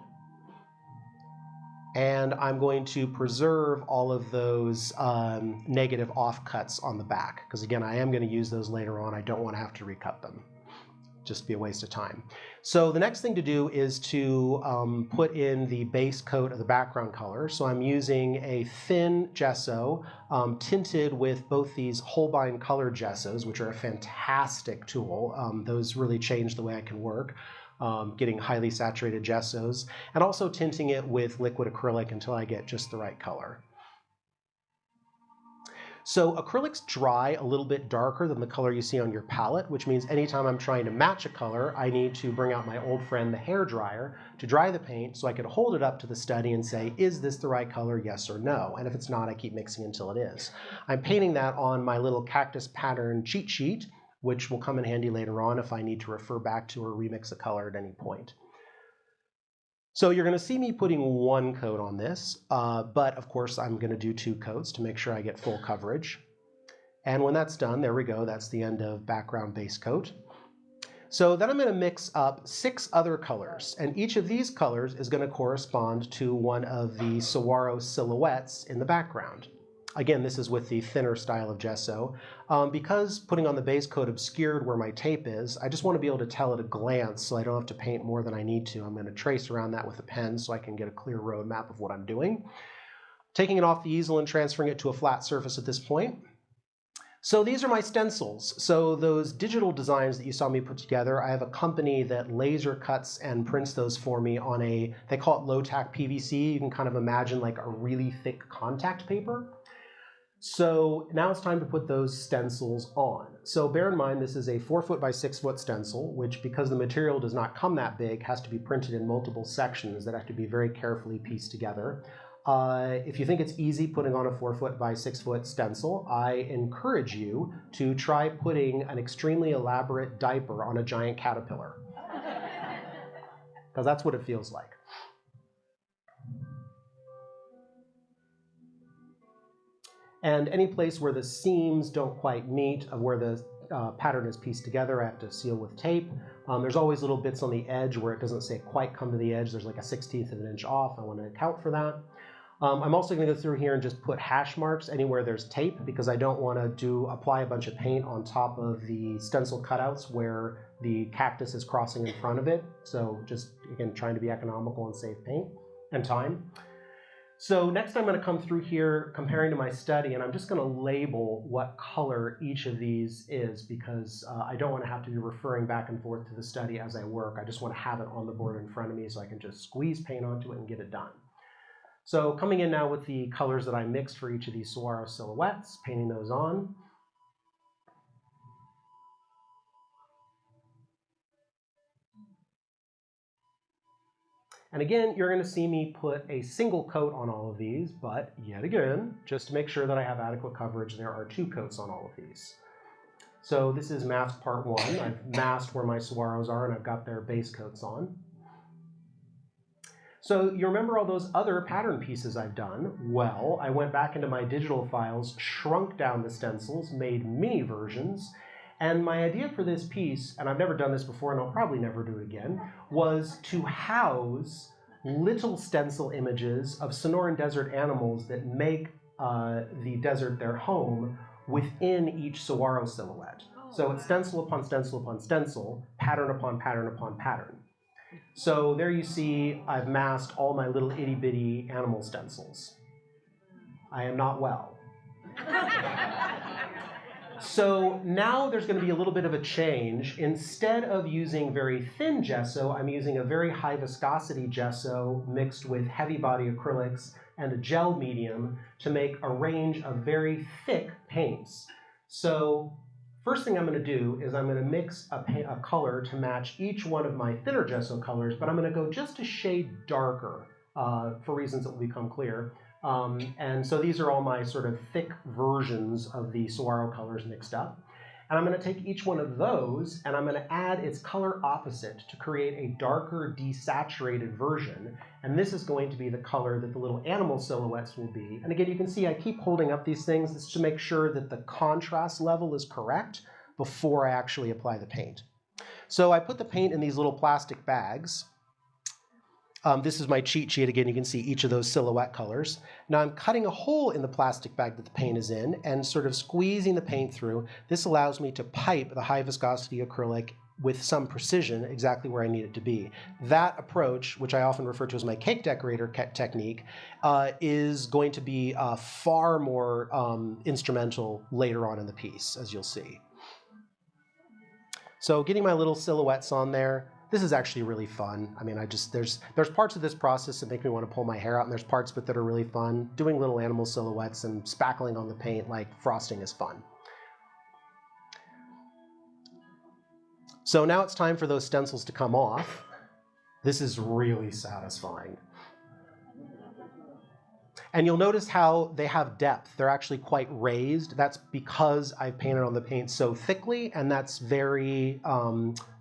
and I'm going to preserve all of those negative offcuts on the back, because again, I am going to use those later on. I don't want to have to recut them. Just be a waste of time. So the next thing to do is to put in the base coat of the background color. So I'm using a thin gesso tinted with both these Holbein colored gessos, which are a fantastic tool. Those really change the way I can work. Getting highly saturated gessos, and also tinting it with liquid acrylic until I get just the right color. So acrylics dry a little bit darker than the color you see on your palette, which means anytime I'm trying to match a color, I need to bring out my old friend, the hair dryer, to dry the paint so I can hold it up to the study and say, is this the right color, yes or no? And if it's not, I keep mixing until it is. I'm painting that on my little cactus pattern cheat sheet, which will come in handy later on if I need to refer back to or remix a color at any point. So you're going to see me putting one coat on this, but of course I'm going to do 2 coats to make sure I get full coverage. And when that's done, there we go, that's the end of background base coat. So then I'm going to mix up 6 other colors, and each of these colors is going to correspond to one of the saguaro silhouettes in the background. Again, this is with the thinner style of gesso. Because putting on the base coat obscured where my tape is, I just want to be able to tell at a glance so I don't have to paint more than I need to. I'm going to trace around that with a pen so I can get a clear roadmap of what I'm doing. Taking it off the easel and transferring it to a flat surface at this point. So these are my stencils. So those digital designs that you saw me put together, I have a company that laser cuts and prints those for me on they call it low-tack PVC. You can kind of imagine like a really thick contact paper. So now it's time to put those stencils on. So bear in mind this is a 4-foot by 6-foot stencil, which, because the material does not come that big, has to be printed in multiple sections that have to be very carefully pieced together. If you think it's easy putting on a 4-foot by 6-foot stencil, I encourage you to try putting an extremely elaborate diaper on a giant caterpillar, because that's what it feels like. And any place where the seams don't quite meet of where the pattern is pieced together, I have to seal with tape. There's always little bits on the edge where it doesn't say quite come to the edge. There's like a 1/16 of an inch off. I want to account for that. I'm also going to go through here and just put hash marks anywhere there's tape, because I don't want to apply a bunch of paint on top of the stencil cutouts where the cactus is crossing in front of it. So just, again, trying to be economical and save paint and time. So next I'm going to come through here comparing to my study, and I'm just going to label what color each of these is, because I don't want to have to be referring back and forth to the study as I work. I just want to have it on the board in front of me so I can just squeeze paint onto it and get it done. So coming in now with the colors that I mixed for each of these saguaro silhouettes, painting those on. And again, you're going to see me put a single coat on all of these, but yet again, just to make sure that I have adequate coverage, there are 2 coats on all of these. So this is mask part 1. I've masked where my saguaros are, and I've got their base coats on. So you remember all those other pattern pieces I've done? Well, I went back into my digital files, shrunk down the stencils, made mini versions, and my idea for this piece, and I've never done this before and I'll probably never do it again, was to house little stencil images of Sonoran desert animals that make the desert their home within each saguaro silhouette. So it's stencil upon stencil upon stencil, pattern upon pattern upon pattern. So there you see I've masked all my little itty-bitty animal stencils. I am not well. So now there's going to be a little bit of a change. Instead of using very thin gesso, I'm using a very high viscosity gesso mixed with heavy body acrylics and a gel medium to make a range of very thick paints. So first thing I'm going to do is I'm going to mix a color to match each one of my thinner gesso colors, but I'm going to go just a shade darker for reasons that will become clear. And so these are all my sort of thick versions of the saguaro colors mixed up. And I'm going to take each one of those and I'm going to add its color opposite to create a darker desaturated version. And this is going to be the color that the little animal silhouettes will be. And again, you can see I keep holding up these things. This is to make sure that the contrast level is correct before I actually apply the paint. So I put the paint in these little plastic bags. This is my cheat sheet. Again, you can see each of those silhouette colors. Now I'm cutting a hole in the plastic bag that the paint is in and sort of squeezing the paint through. This allows me to pipe the high viscosity acrylic with some precision exactly where I need it to be. That approach, which I often refer to as my cake decorator technique, is going to be far more instrumental later on in the piece, as you'll see. So getting my little silhouettes on there. This is actually really fun. I mean, there's parts of this process that make me want to pull my hair out, and there's parts of it that are really fun. Doing little animal silhouettes and spackling on the paint like frosting is fun. So now it's time for those stencils to come off. This is really satisfying. And you'll notice how they have depth. They're actually quite raised. That's because I've painted on the paint so thickly, and that's very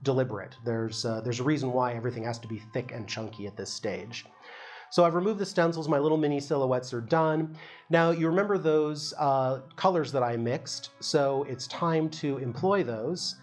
deliberate. There's a reason why everything has to be thick and chunky at this stage. So I've removed the stencils. My little mini silhouettes are done. Now you remember those colors that I mixed, so it's time to employ those.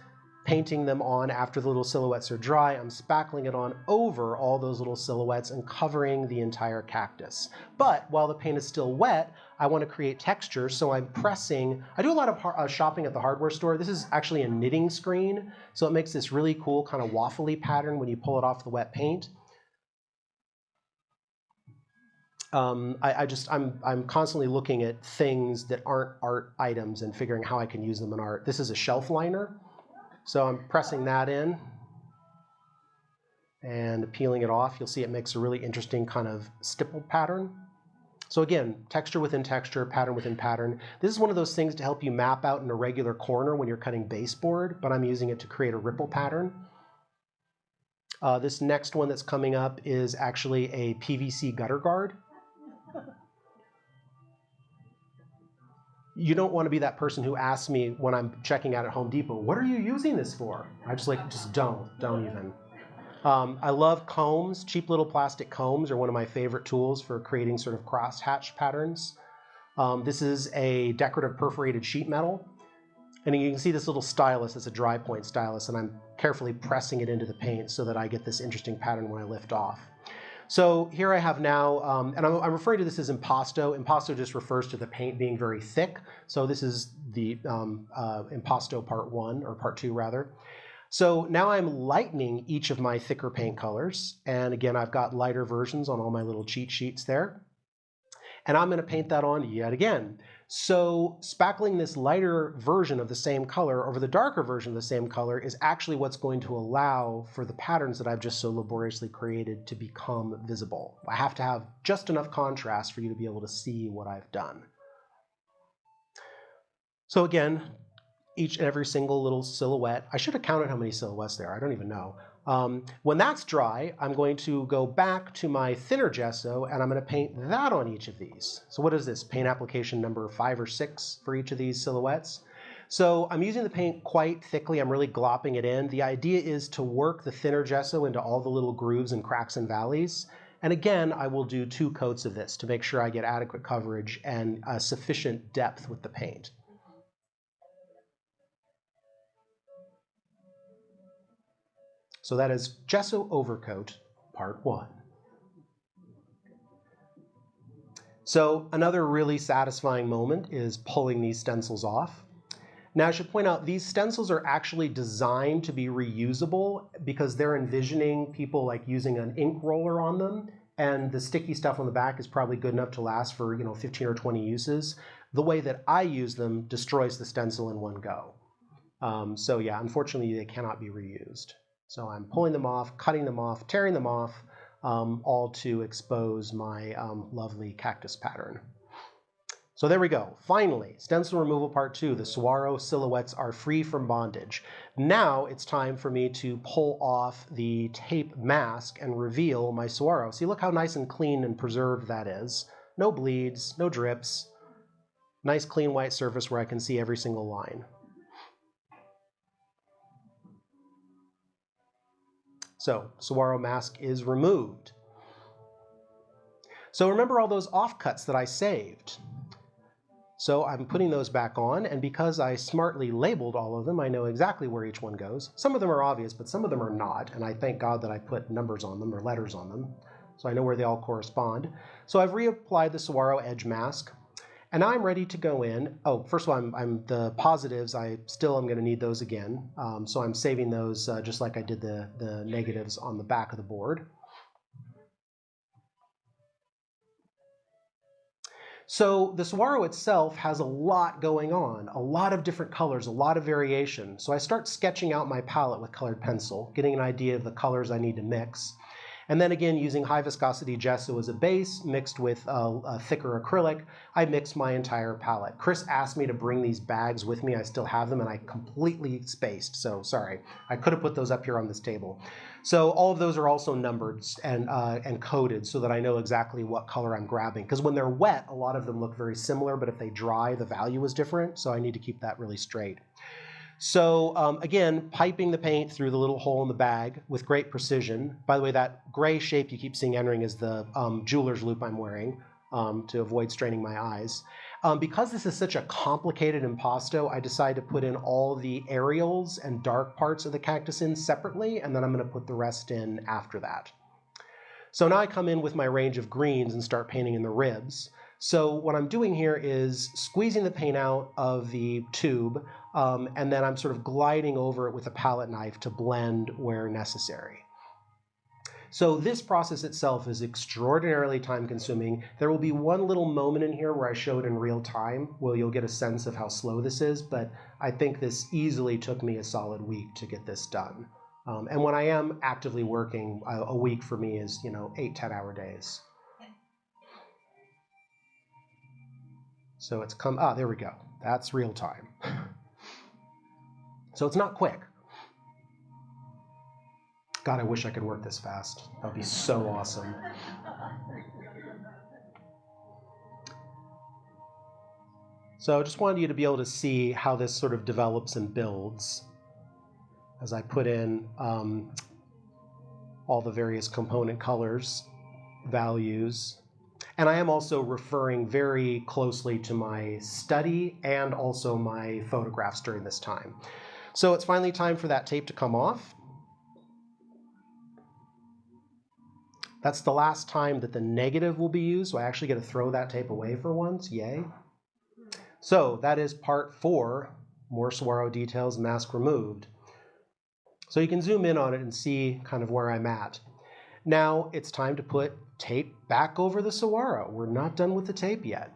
Painting them on after the little silhouettes are dry. I'm spackling it on over all those little silhouettes and covering the entire cactus. But while the paint is still wet, I want to create texture, so I'm pressing. I do a lot of shopping at the hardware store. This is actually a knitting screen, so it makes this really cool kind of waffly pattern when you pull it off the wet paint. I'm constantly looking at things that aren't art items and figuring how I can use them in art. This is a shelf liner. So I'm pressing that in and peeling it off. You'll see it makes a really interesting kind of stipple pattern. So again, texture within texture, pattern within pattern. This is one of those things to help you map out an irregular corner when you're cutting baseboard, but I'm using it to create a ripple pattern. This next one that's coming up is actually a PVC gutter guard. You don't want to be that person who asks me when I'm checking out at Home Depot, what are you using this for? I just don't even. I love combs. Cheap little plastic combs are one of my favorite tools for creating sort of cross-hatch patterns. This is a decorative perforated sheet metal. And you can see this little stylus. It's a dry point stylus, and I'm carefully pressing it into the paint so that I get this interesting pattern when I lift off. So here I have now, and I'm referring to this as impasto. Impasto just refers to the paint being very thick. So this is the impasto part 1, or part 2 rather. So now I'm lightening each of my thicker paint colors. And again, I've got lighter versions on all my little cheat sheets there. And I'm going to paint that on yet again. So spackling this lighter version of the same color over the darker version of the same color is actually what's going to allow for the patterns that I've just so laboriously created to become visible. I have to have just enough contrast for you to be able to see what I've done. So again, each and every single little silhouette. I should have counted how many silhouettes there are. I don't even know. When that's dry, I'm going to go back to my thinner gesso and I'm going to paint that on each of these. So what is this? Paint application number 5 or 6 for each of these silhouettes. So I'm using the paint quite thickly. I'm really glopping it in. The idea is to work the thinner gesso into all the little grooves and cracks and valleys. And again, I will do 2 coats of this to make sure I get adequate coverage and sufficient depth with the paint. So that is Gesso Overcoat, part 1. So another really satisfying moment is pulling these stencils off. Now I should point out these stencils are actually designed to be reusable because they're envisioning people like using an ink roller on them, and the sticky stuff on the back is probably good enough to last for 15 or 20 uses. The way that I use them destroys the stencil in one go. So yeah, unfortunately they cannot be reused. So I'm pulling them off, cutting them off, tearing them off, all to expose my lovely cactus pattern. So there we go. Finally, stencil removal part 2. The saguaro silhouettes are free from bondage. Now it's time for me to pull off the tape mask and reveal my saguaro. See, look how nice and clean and preserved that is. No bleeds, no drips. Nice clean white surface where I can see every single line. So, saguaro mask is removed. So remember all those offcuts that I saved. So I'm putting those back on, and because I smartly labeled all of them, I know exactly where each one goes. Some of them are obvious, but some of them are not, and I thank God that I put numbers on them or letters on them, so I know where they all correspond. So I've reapplied the saguaro edge mask, and now I'm ready to go in. Oh, first of all, I'm the positives. I still am going to need those again. So I'm saving those just like I did the negatives on the back of the board. So the saguaro itself has a lot going on, a lot of different colors, a lot of variation. So I start sketching out my palette with colored pencil, getting an idea of the colors I need to mix. And then again, using high viscosity gesso as a base, mixed with a thicker acrylic, I mixed my entire palette. Chris asked me to bring these bags with me. I still have them, and I completely spaced. So sorry, I could have put those up here on this table. So all of those are also numbered and coded so that I know exactly what color I'm grabbing. Because when they're wet, a lot of them look very similar, but if they dry, the value is different. So I need to keep that really straight. So again, piping the paint through the little hole in the bag with great precision. By the way, that gray shape you keep seeing entering is the jeweler's loop I'm wearing to avoid straining my eyes. Because this is such a complicated impasto, I decided to put in all the aerials and dark parts of the cactus in separately, and then I'm going to put the rest in after that. So now I come in with my range of greens and start painting in the ribs. So what I'm doing here is squeezing the paint out of the tube, and then I'm sort of gliding over it with a palette knife to blend where necessary. So this process itself is extraordinarily time-consuming. There will be one little moment in here where I show it in real time, where you'll get a sense of how slow this is, but I think this easily took me a solid week to get this done. And when I am actively working, a week for me is, 8-10 hour days. So it's there we go. That's real time. So it's not quick. God, I wish I could work this fast. That would be so awesome. So I just wanted you to be able to see how this sort of develops and builds as I put in all the various component colors, values. And I am also referring very closely to my study and also my photographs during this time. So it's finally time for that tape to come off. That's the last time that the negative will be used, so I actually get to throw that tape away for once, yay. So that is part 4, more saguaro details, mask removed. So you can zoom in on it and see kind of where I'm at. Now it's time to put tape back over the saguaro. We're not done with the tape yet.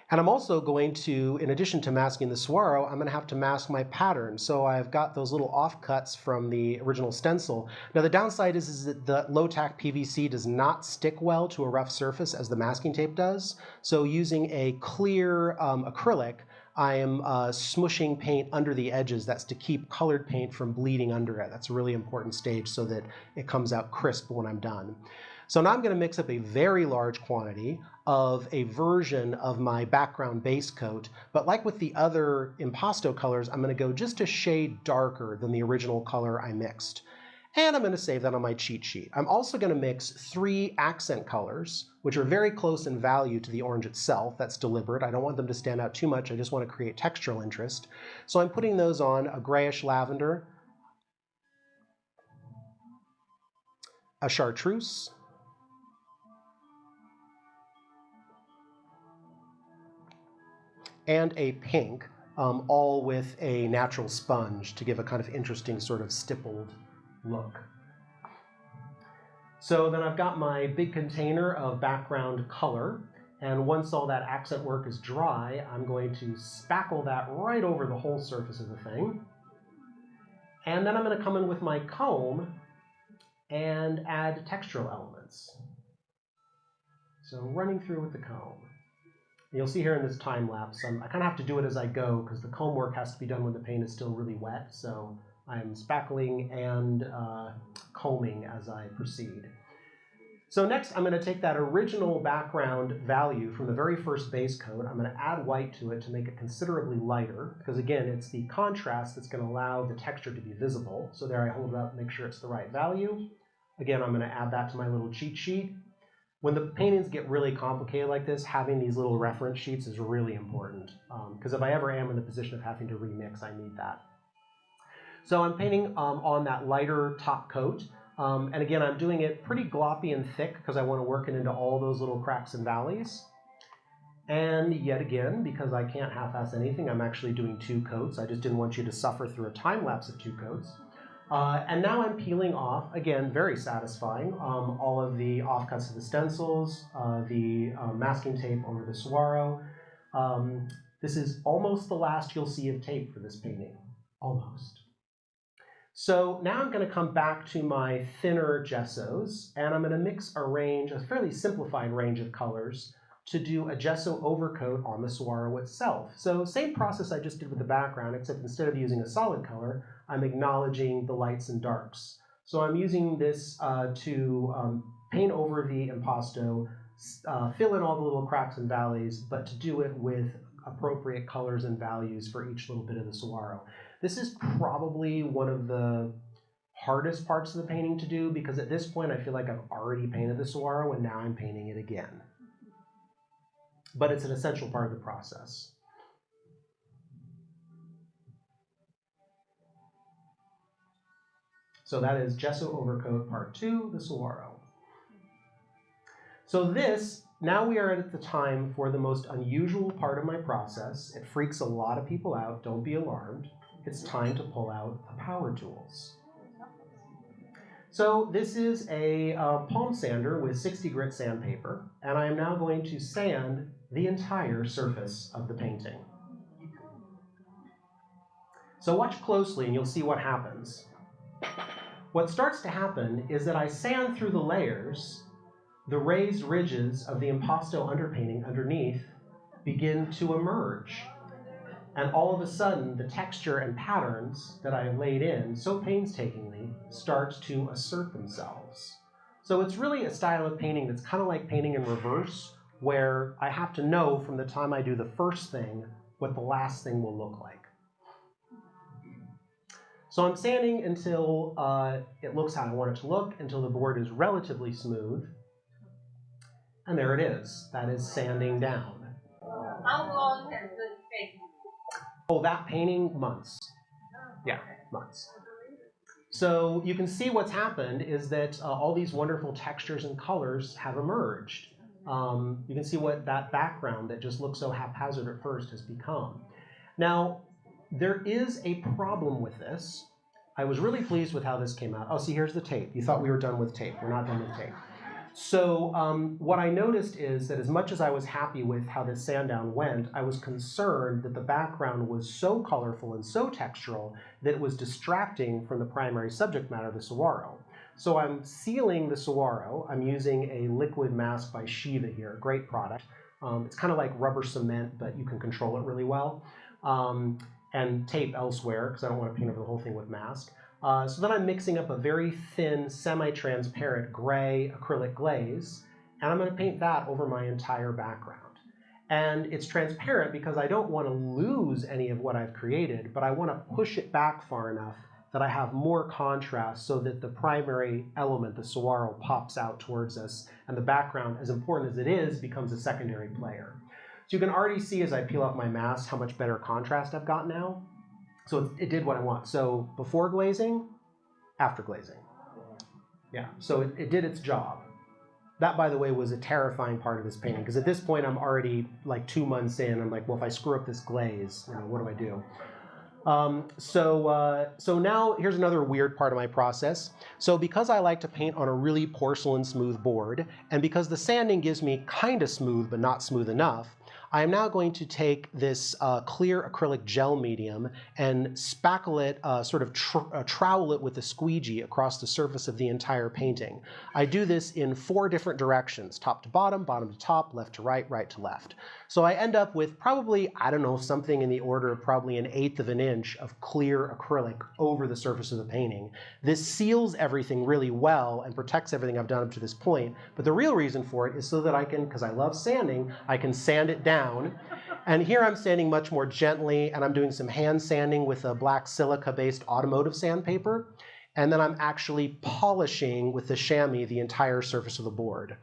And I'm also going to, in addition to masking the saguaro, I'm going to have to mask my pattern. So I've got those little offcuts from the original stencil. Now the downside is that the low-tack PVC does not stick well to a rough surface as the masking tape does. So using a clear acrylic, I am smushing paint under the edges. That's to keep colored paint from bleeding under it. That's a really important stage so that it comes out crisp when I'm done. So now I'm going to mix up a very large quantity of a version of my background base coat, but like with the other impasto colors, I'm going to go just a shade darker than the original color I mixed. And I'm going to save that on my cheat sheet. I'm also going to mix 3 accent colors, which are very close in value to the orange itself. That's deliberate. I don't want them to stand out too much. I just want to create textural interest. So I'm putting those on: a grayish lavender, a chartreuse, and a pink, all with a natural sponge to give a kind of interesting sort of stippled look. So then I've got my big container of background color, and once all that accent work is dry, I'm going to spackle that right over the whole surface of the thing. And then I'm going to come in with my comb and add textural elements. So running through with the comb. You'll see here in this time lapse, I kind of have to do it as I go because the comb work has to be done when the paint is still really wet. So I'm spackling and combing as I proceed. So next, I'm going to take that original background value from the very first base coat. I'm going to add white to it to make it considerably lighter, because again, it's the contrast that's going to allow the texture to be visible. So there I hold it up, make sure it's the right value. Again, I'm going to add that to my little cheat sheet. When the paintings get really complicated like this, having these little reference sheets is really important, because if I ever am in the position of having to remix, I need that. So I'm painting on that lighter top coat. And again, I'm doing it pretty gloppy and thick because I want to work it into all those little cracks and valleys. And yet again, because I can't half-ass anything, I'm actually doing 2 coats. I just didn't want you to suffer through a time lapse of 2 coats. And now I'm peeling off, again, very satisfying, all of the offcuts of the stencils, the masking tape over the saguaro. This is almost the last you'll see of tape for this painting, almost. So now I'm going to come back to my thinner gessos, and I'm going to mix a fairly simplified range of colors to do a gesso overcoat on the saguaro itself. So same process I just did with the background, except instead of using a solid color, I'm acknowledging the lights and darks. So I'm using this to paint over the impasto, fill in all the little cracks and valleys, but to do it with appropriate colors and values for each little bit of the saguaro. This is probably one of the hardest parts of the painting to do, because at this point I feel like I've already painted the saguaro and now I'm painting it again. But it's an essential part of the process. So that is Gesso Overcoat Part 2, the saguaro. So now we are at the time for the most unusual part of my process. It freaks a lot of people out, don't be alarmed. It's time to pull out the power tools. So this is a palm sander with 60 grit sandpaper, and I am now going to sand the entire surface of the painting. So watch closely and you'll see what happens. What starts to happen is that I sand through the layers, the raised ridges of the impasto underpainting underneath begin to emerge. And all of a sudden, the texture and patterns that I laid in so painstakingly start to assert themselves. So it's really a style of painting that's kind of like painting in reverse, where I have to know from the time I do the first thing what the last thing will look like. So I'm sanding until it looks how I want it to look, until the board is relatively smooth. And there it is. That is sanding down. How long has this taken? Oh, that painting, months. Yeah, months. So you can see what's happened is that all these wonderful textures and colors have emerged. You can see what that background that just looked so haphazard at first has become. Now, there is a problem with this. I was really pleased with how this came out. Oh, see, here's the tape. You thought we were done with tape. We're not done with tape. So what I noticed is that as much as I was happy with how this sand down went, I was concerned that the background was so colorful and so textural that it was distracting from the primary subject matter of the saguaro. So I'm sealing the saguaro. I'm using a liquid mask by Shiva here, great product. It's kind of like rubber cement, but you can control it really well. And tape elsewhere, because I don't want to paint over the whole thing with mask. So then I'm mixing up a very thin, semi-transparent gray acrylic glaze, and I'm going to paint that over my entire background. And it's transparent because I don't want to lose any of what I've created, but I want to push it back far enough that I have more contrast so that the primary element, the saguaro, pops out towards us, and the background, as important as it is, becomes a secondary player. So you can already see as I peel off my mask how much better contrast I've got now. So it did what I want. So before glazing, after glazing. Yeah, so it did its job. That, by the way, was a terrifying part of this painting, because at this point I'm already like 2 months in. I'm like, well, if I screw up this glaze, what do I do? So now here's another weird part of my process. So because I like to paint on a really porcelain smooth board, and because the sanding gives me kind of smooth but not smooth enough, I am now going to take this clear acrylic gel medium and spackle it, sort of trowel it with a squeegee across the surface of the entire painting. I do this in 4 different directions, top to bottom to top, left to right, right to left. So I end up with probably, I don't know, something in the order of probably 1/8 of an inch of clear acrylic over the surface of the painting. This seals everything really well and protects everything I've done up to this point, but the real reason for it is so that I can, because I love sanding, I can sand it down. And here I'm sanding much more gently, and I'm doing some hand sanding with a black silica-based automotive sandpaper. And then I'm actually polishing with the chamois the entire surface of the board.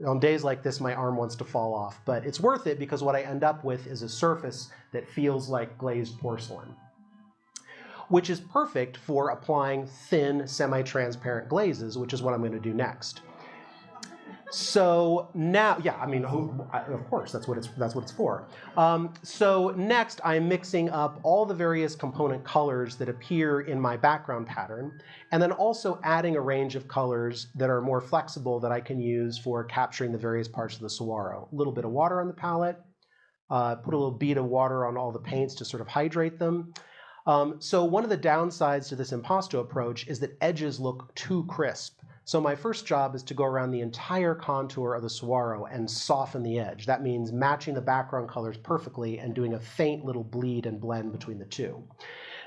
On days like this, my arm wants to fall off, but it's worth it because what I end up with is a surface that feels like glazed porcelain, which is perfect for applying thin, semi-transparent glazes, which is what I'm going to do next. So now, yeah, I mean, of course, that's what it's for. So next, I'm mixing up all the various component colors that appear in my background pattern, and then also adding a range of colors that are more flexible that I can use for capturing the various parts of the saguaro. A little bit of water on the palette, put a little bead of water on all the paints to sort of hydrate them. So one of the downsides to this impasto approach is that edges look too crisp. So my first job is to go around the entire contour of the saguaro and soften the edge. That means matching the background colors perfectly and doing a faint little bleed and blend between the two.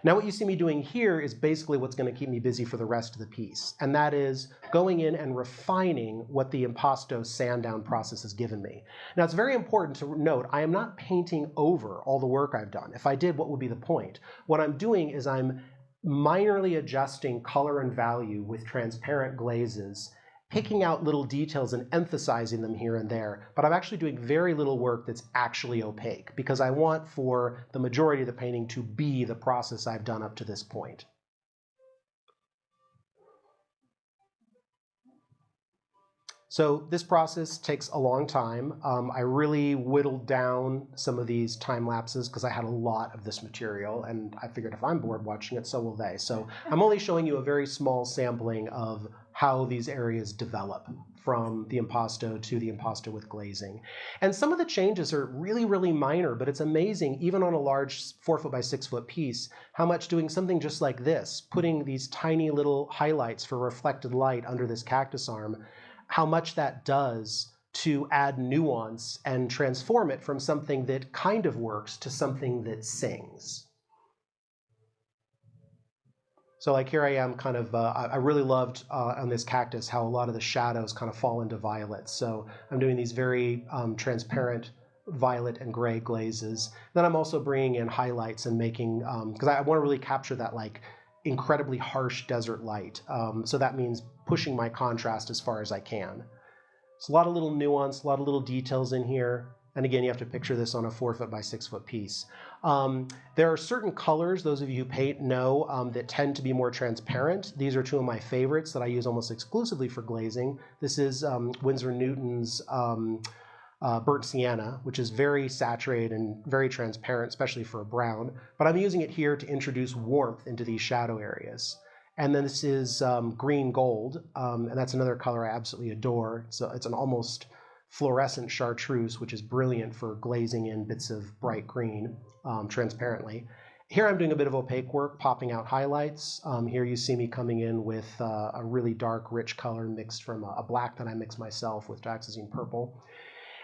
Now what you see me doing here is basically what's going to keep me busy for the rest of the piece, and that is going in and refining what the impasto sand down process has given me. Now it's very important to note I am not painting over all the work I've done. If I did, what would be the point? What I'm doing is I'm minorly adjusting color and value with transparent glazes, picking out little details and emphasizing them here and there, but I'm actually doing very little work that's actually opaque because I want for the majority of the painting to be the process I've done up to this point. So this process takes a long time. I really whittled down some of these time lapses because I had a lot of this material, and I figured if I'm bored watching it, so will they. So I'm only showing you a very small sampling of how these areas develop from the impasto to the impasto with glazing. And some of the changes are really, really minor, but it's amazing, even on a large 4 foot by 6 foot piece, how much doing something just like this, putting these tiny little highlights for reflected light under this cactus arm, how much that does to add nuance and transform it from something that kind of works to something that sings. So like here I am kind of, I really loved on this cactus how a lot of the shadows kind of fall into violets. So I'm doing these very transparent violet and gray glazes. Then I'm also bringing in highlights and making, because I want to really capture that like incredibly harsh desert light. So that means pushing my contrast as far as I can. It's a lot of little nuance, a lot of little details in here. And again, you have to picture this on a 4 foot by 6 foot piece. There are certain colors, those of you who paint know, that tend to be more transparent. These are two of my favorites that I use almost exclusively for glazing. This is Winsor Newton's burnt sienna, which is very saturated and very transparent, especially for a brown. But I'm using it here to introduce warmth into these shadow areas. And then this is green gold, and that's another color I absolutely adore. So it's an almost fluorescent chartreuse, which is brilliant for glazing in bits of bright green transparently. Here I'm doing a bit of opaque work, popping out highlights. Here you see me coming in with a really dark, rich color mixed from a black that I mixed myself with dioxazine purple.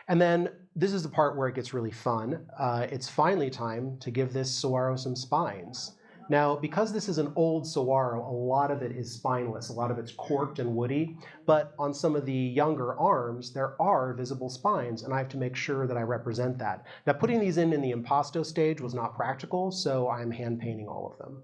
And then this is the part where it gets really fun. It's finally time to give this saguaro some spines. Now, because this is an old saguaro, a lot of it is spineless. A lot of it's corked and woody. But on some of the younger arms, there are visible spines, and I have to make sure that I represent that. Now, putting these in the impasto stage was not practical, so I'm hand painting all of them.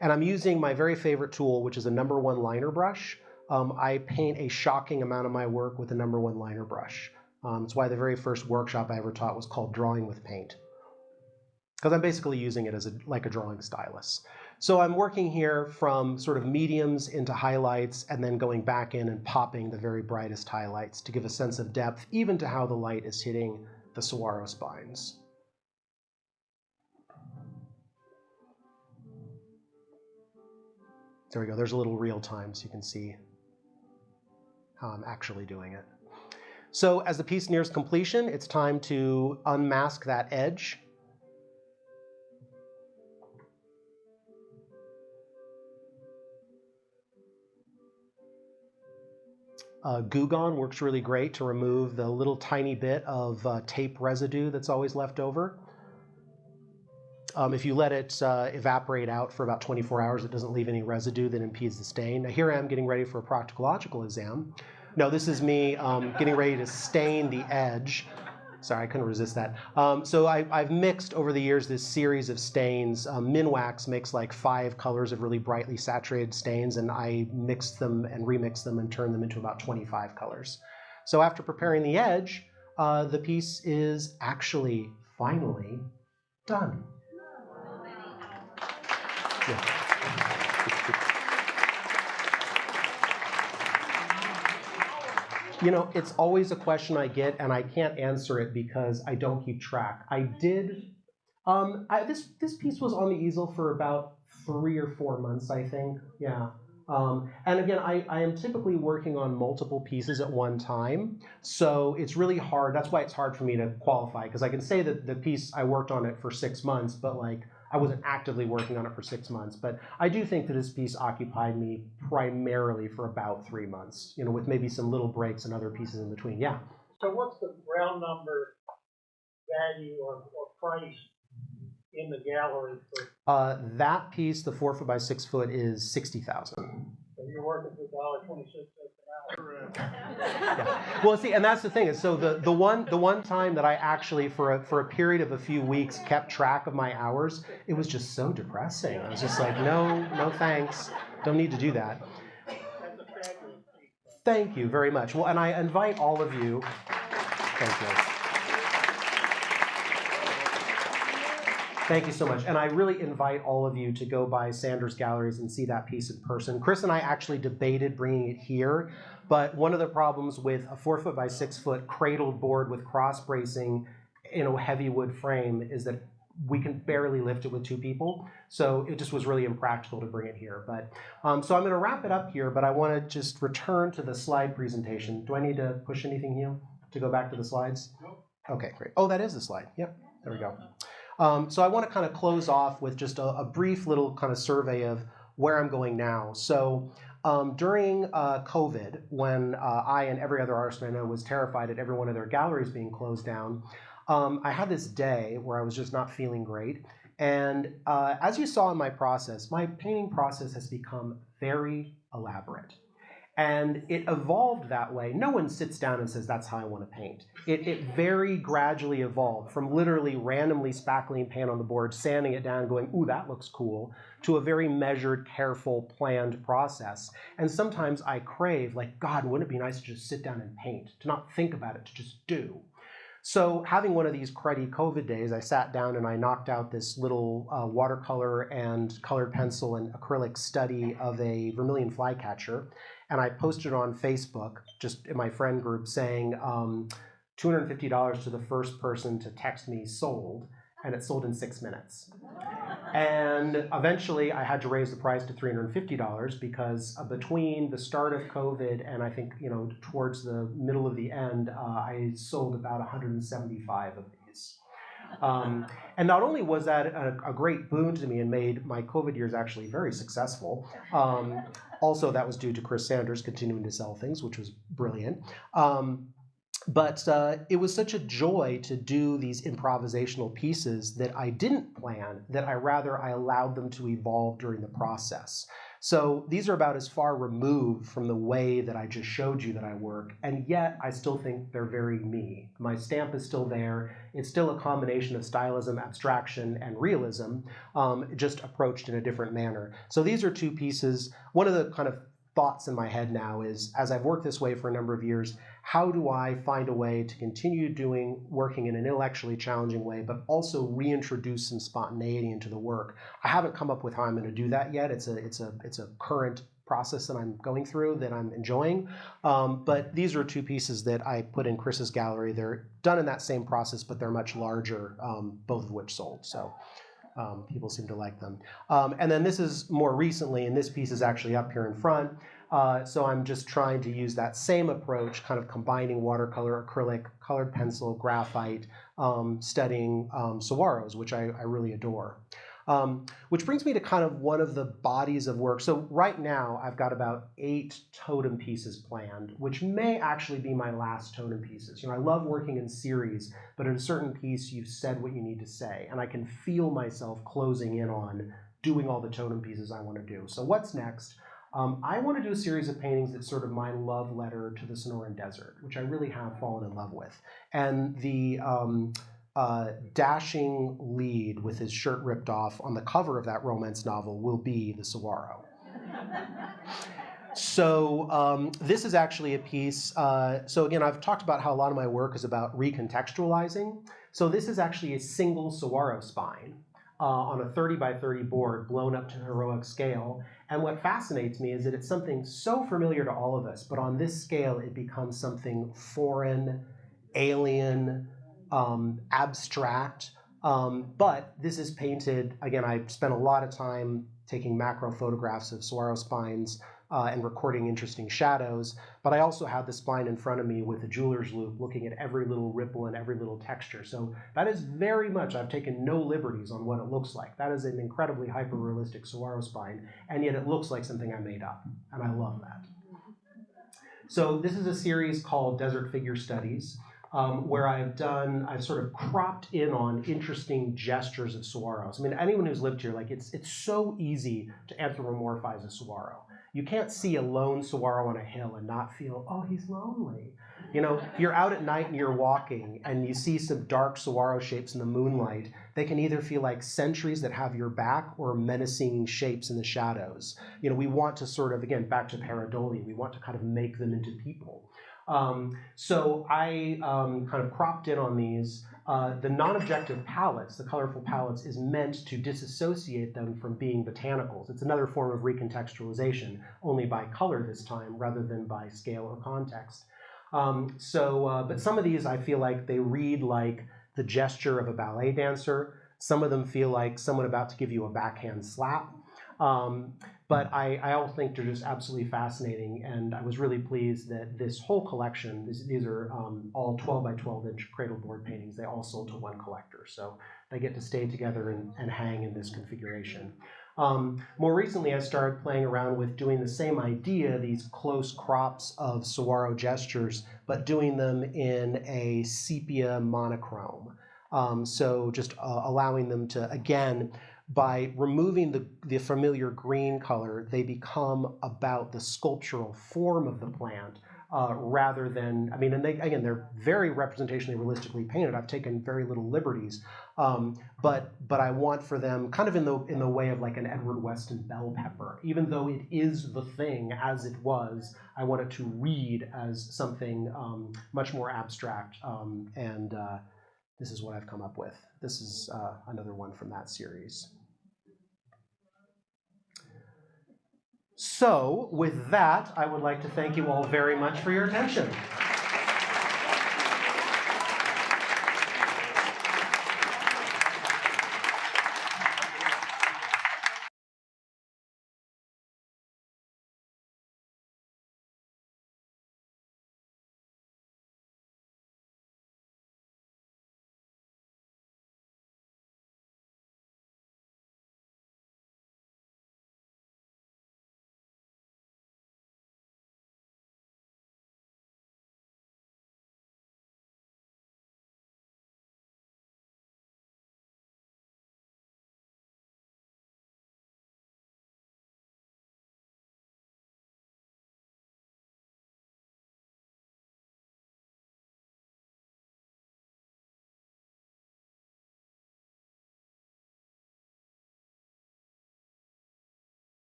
And I'm using my very favorite tool, which is a #1 liner brush. I paint a shocking amount of my work with a #1 liner brush. It's why the very first workshop I ever taught was called Drawing with Paint, because I'm basically using it as like a drawing stylus. So I'm working here from sort of mediums into highlights and then going back in and popping the very brightest highlights to give a sense of depth, even to how the light is hitting the saguaro spines. There we go. There's a little real time so you can see how I'm actually doing it. So as the piece nears completion, it's time to unmask that edge. Goo Gone works really great to remove the little tiny bit of tape residue that's always left over. If you let it evaporate out for about 24 hours, it doesn't leave any residue that impedes the stain. Now here I am getting ready for a practicological exam. No, this is me getting ready to stain the edge. Sorry, I couldn't resist that. So I've mixed over the years this series of stains. Minwax makes like 5 colors of really brightly saturated stains, and I mix them and remix them and turn them into about 25 colors. So after preparing the edge, the piece is actually finally done. Yeah. You know, it's always a question I get, and I can't answer it because I don't keep track. I did, this piece was on the easel for about 3 or 4 months, I think, yeah. And again, I am typically working on multiple pieces at one time, so it's really hard. That's why it's hard for me to qualify, because I can say that the piece, I worked on it for 6 months, but like, I wasn't actively working on it for 6 months, but I do think that this piece occupied me primarily for about 3 months, you know, with maybe some little breaks and other pieces in between. Yeah. So what's the round number value or price in the gallery for? That piece, the 4 foot by 6 foot, is $60,000. So you're working for $1.26 an hour. Yeah. Well, see, and that's the thing is, so the one time that I actually for a period of a few weeks kept track of my hours, it was just so depressing. I was just like, no thanks, don't need to do that. That's a fabulous piece. Thank you very much. Well, and I invite all of you. Thank you. Thank you so much. And I really invite all of you to go by Sanders Galleries and see that piece in person. Chris and I actually debated bringing it here, but one of the problems with a 4 foot by 6 foot cradled board with cross bracing in a heavy wood frame is that we can barely lift it with 2 people. So it just was really impractical to bring it here. But so I'm going to wrap it up here, but I want to just return to the slide presentation. Do I need to push anything here to go back to the slides? Nope. Okay, great. Oh, that is the slide. Yep, there we go. So I want to kind of close off with just a brief little kind of survey of where I'm going now. So During COVID, when I and every other artist I know was terrified at every one of their galleries being closed down, I had this day where I was just not feeling great. And as you saw in my process, my painting process has become very elaborate. And it evolved that way. No one sits down and says, that's how I want to paint. It very gradually evolved from literally randomly spackling paint on the board, sanding it down, going, ooh, that looks cool, to a very measured, careful, planned process. And sometimes I crave, like, God, wouldn't it be nice to just sit down and paint, to not think about it, to just do. So having one of these cruddy COVID days, I sat down and I knocked out this little watercolor and colored pencil and acrylic study of a vermilion flycatcher. And I posted on Facebook, just in my friend group, saying $250 to the first person to text me sold, and it sold in 6 minutes. And eventually I had to raise the price to $350 because between the start of COVID and I think, towards the middle of the end, I sold about 175 of these. And not only was that a great boon to me and made my COVID years actually very successful, also that was due to Chris Sanders continuing to sell things, which was brilliant. But it was such a joy to do these improvisational pieces that I didn't plan, that I allowed them to evolve during the process. So these are about as far removed from the way that I just showed you that I work, and yet I still think they're very me. My stamp is still there. It's still a combination of stylism, abstraction, and realism, just approached in a different manner. So these are two pieces. One of the kind of thoughts in my head now is, as I've worked this way for a number of years, how do I find a way to continue working in an intellectually challenging way, but also reintroduce some spontaneity into the work? I haven't come up with how I'm going to do that yet. It's a current process that I'm going through that I'm enjoying. But these are two pieces that I put in Chris's gallery. They're done in that same process, but they're much larger, both of which sold. So people seem to like them. And then this is more recently, and this piece is actually up here in front. So I'm just trying to use that same approach, kind of combining watercolor, acrylic, colored pencil, graphite, studying saguaros, which I really adore. Which brings me to kind of one of the bodies of work. So right now I've got about 8 totem pieces planned, which may actually be my last totem pieces. I love working in series, but at a certain piece you've said what you need to say, and I can feel myself closing in on doing all the totem pieces I want to do. So what's next? I want to do a series of paintings that's sort of my love letter to the Sonoran Desert, which I really have fallen in love with. And the dashing lead with his shirt ripped off on the cover of that romance novel will be the saguaro. So this is actually a piece, so again, I've talked about how a lot of my work is about recontextualizing. So this is actually a single saguaro spine on a 30 by 30 board blown up to heroic scale. And what fascinates me is that it's something so familiar to all of us, but on this scale it becomes something foreign, alien, abstract, but this is painted, again, I spent a lot of time taking macro photographs of saguaro spines and recording interesting shadows, but I also had the spine in front of me with a jeweler's loupe looking at every little ripple and every little texture. So that is very much, I've taken no liberties on what it looks like. That is an incredibly hyper-realistic saguaro spine, and yet it looks like something I made up, and I love that. So this is a series called Desert Figure Studies, where I've sort of cropped in on interesting gestures of saguaros. I mean, anyone who's lived here, like it's so easy to anthropomorphize a saguaro. You can't see a lone saguaro on a hill and not feel, oh, he's lonely. If you're out at night and you're walking and you see some dark saguaro shapes in the moonlight, they can either feel like sentries that have your back or menacing shapes in the shadows. We want to sort of, again, back to pareidolia, we want to kind of make them into people. So I kind of cropped in on these. The non-objective palettes, the colorful palettes, is meant to disassociate them from being botanicals. It's another form of recontextualization, only by color this time rather than by scale or context. But some of these I feel like they read like the gesture of a ballet dancer. Some of them feel like someone about to give you a backhand slap. But I also think they're just absolutely fascinating, and I was really pleased that this whole collection, these are all 12 by 12 inch cradle board paintings, they all sold to one collector, so they get to stay together and hang in this configuration. More recently, I started playing around with doing the same idea, these close crops of saguaro gestures, but doing them in a sepia monochrome. So just allowing them to, again, by removing the familiar green color, they become about the sculptural form of the plant rather than, I mean, and they're very representationally realistically painted. I've taken very little liberties, but I want for them kind of in the way of like an Edward Weston bell pepper. Even though it is the thing as it was, I want it to read as something much more abstract, and this is what I've come up with. This is another one from that series. So with that, I would like to thank you all very much for your attention.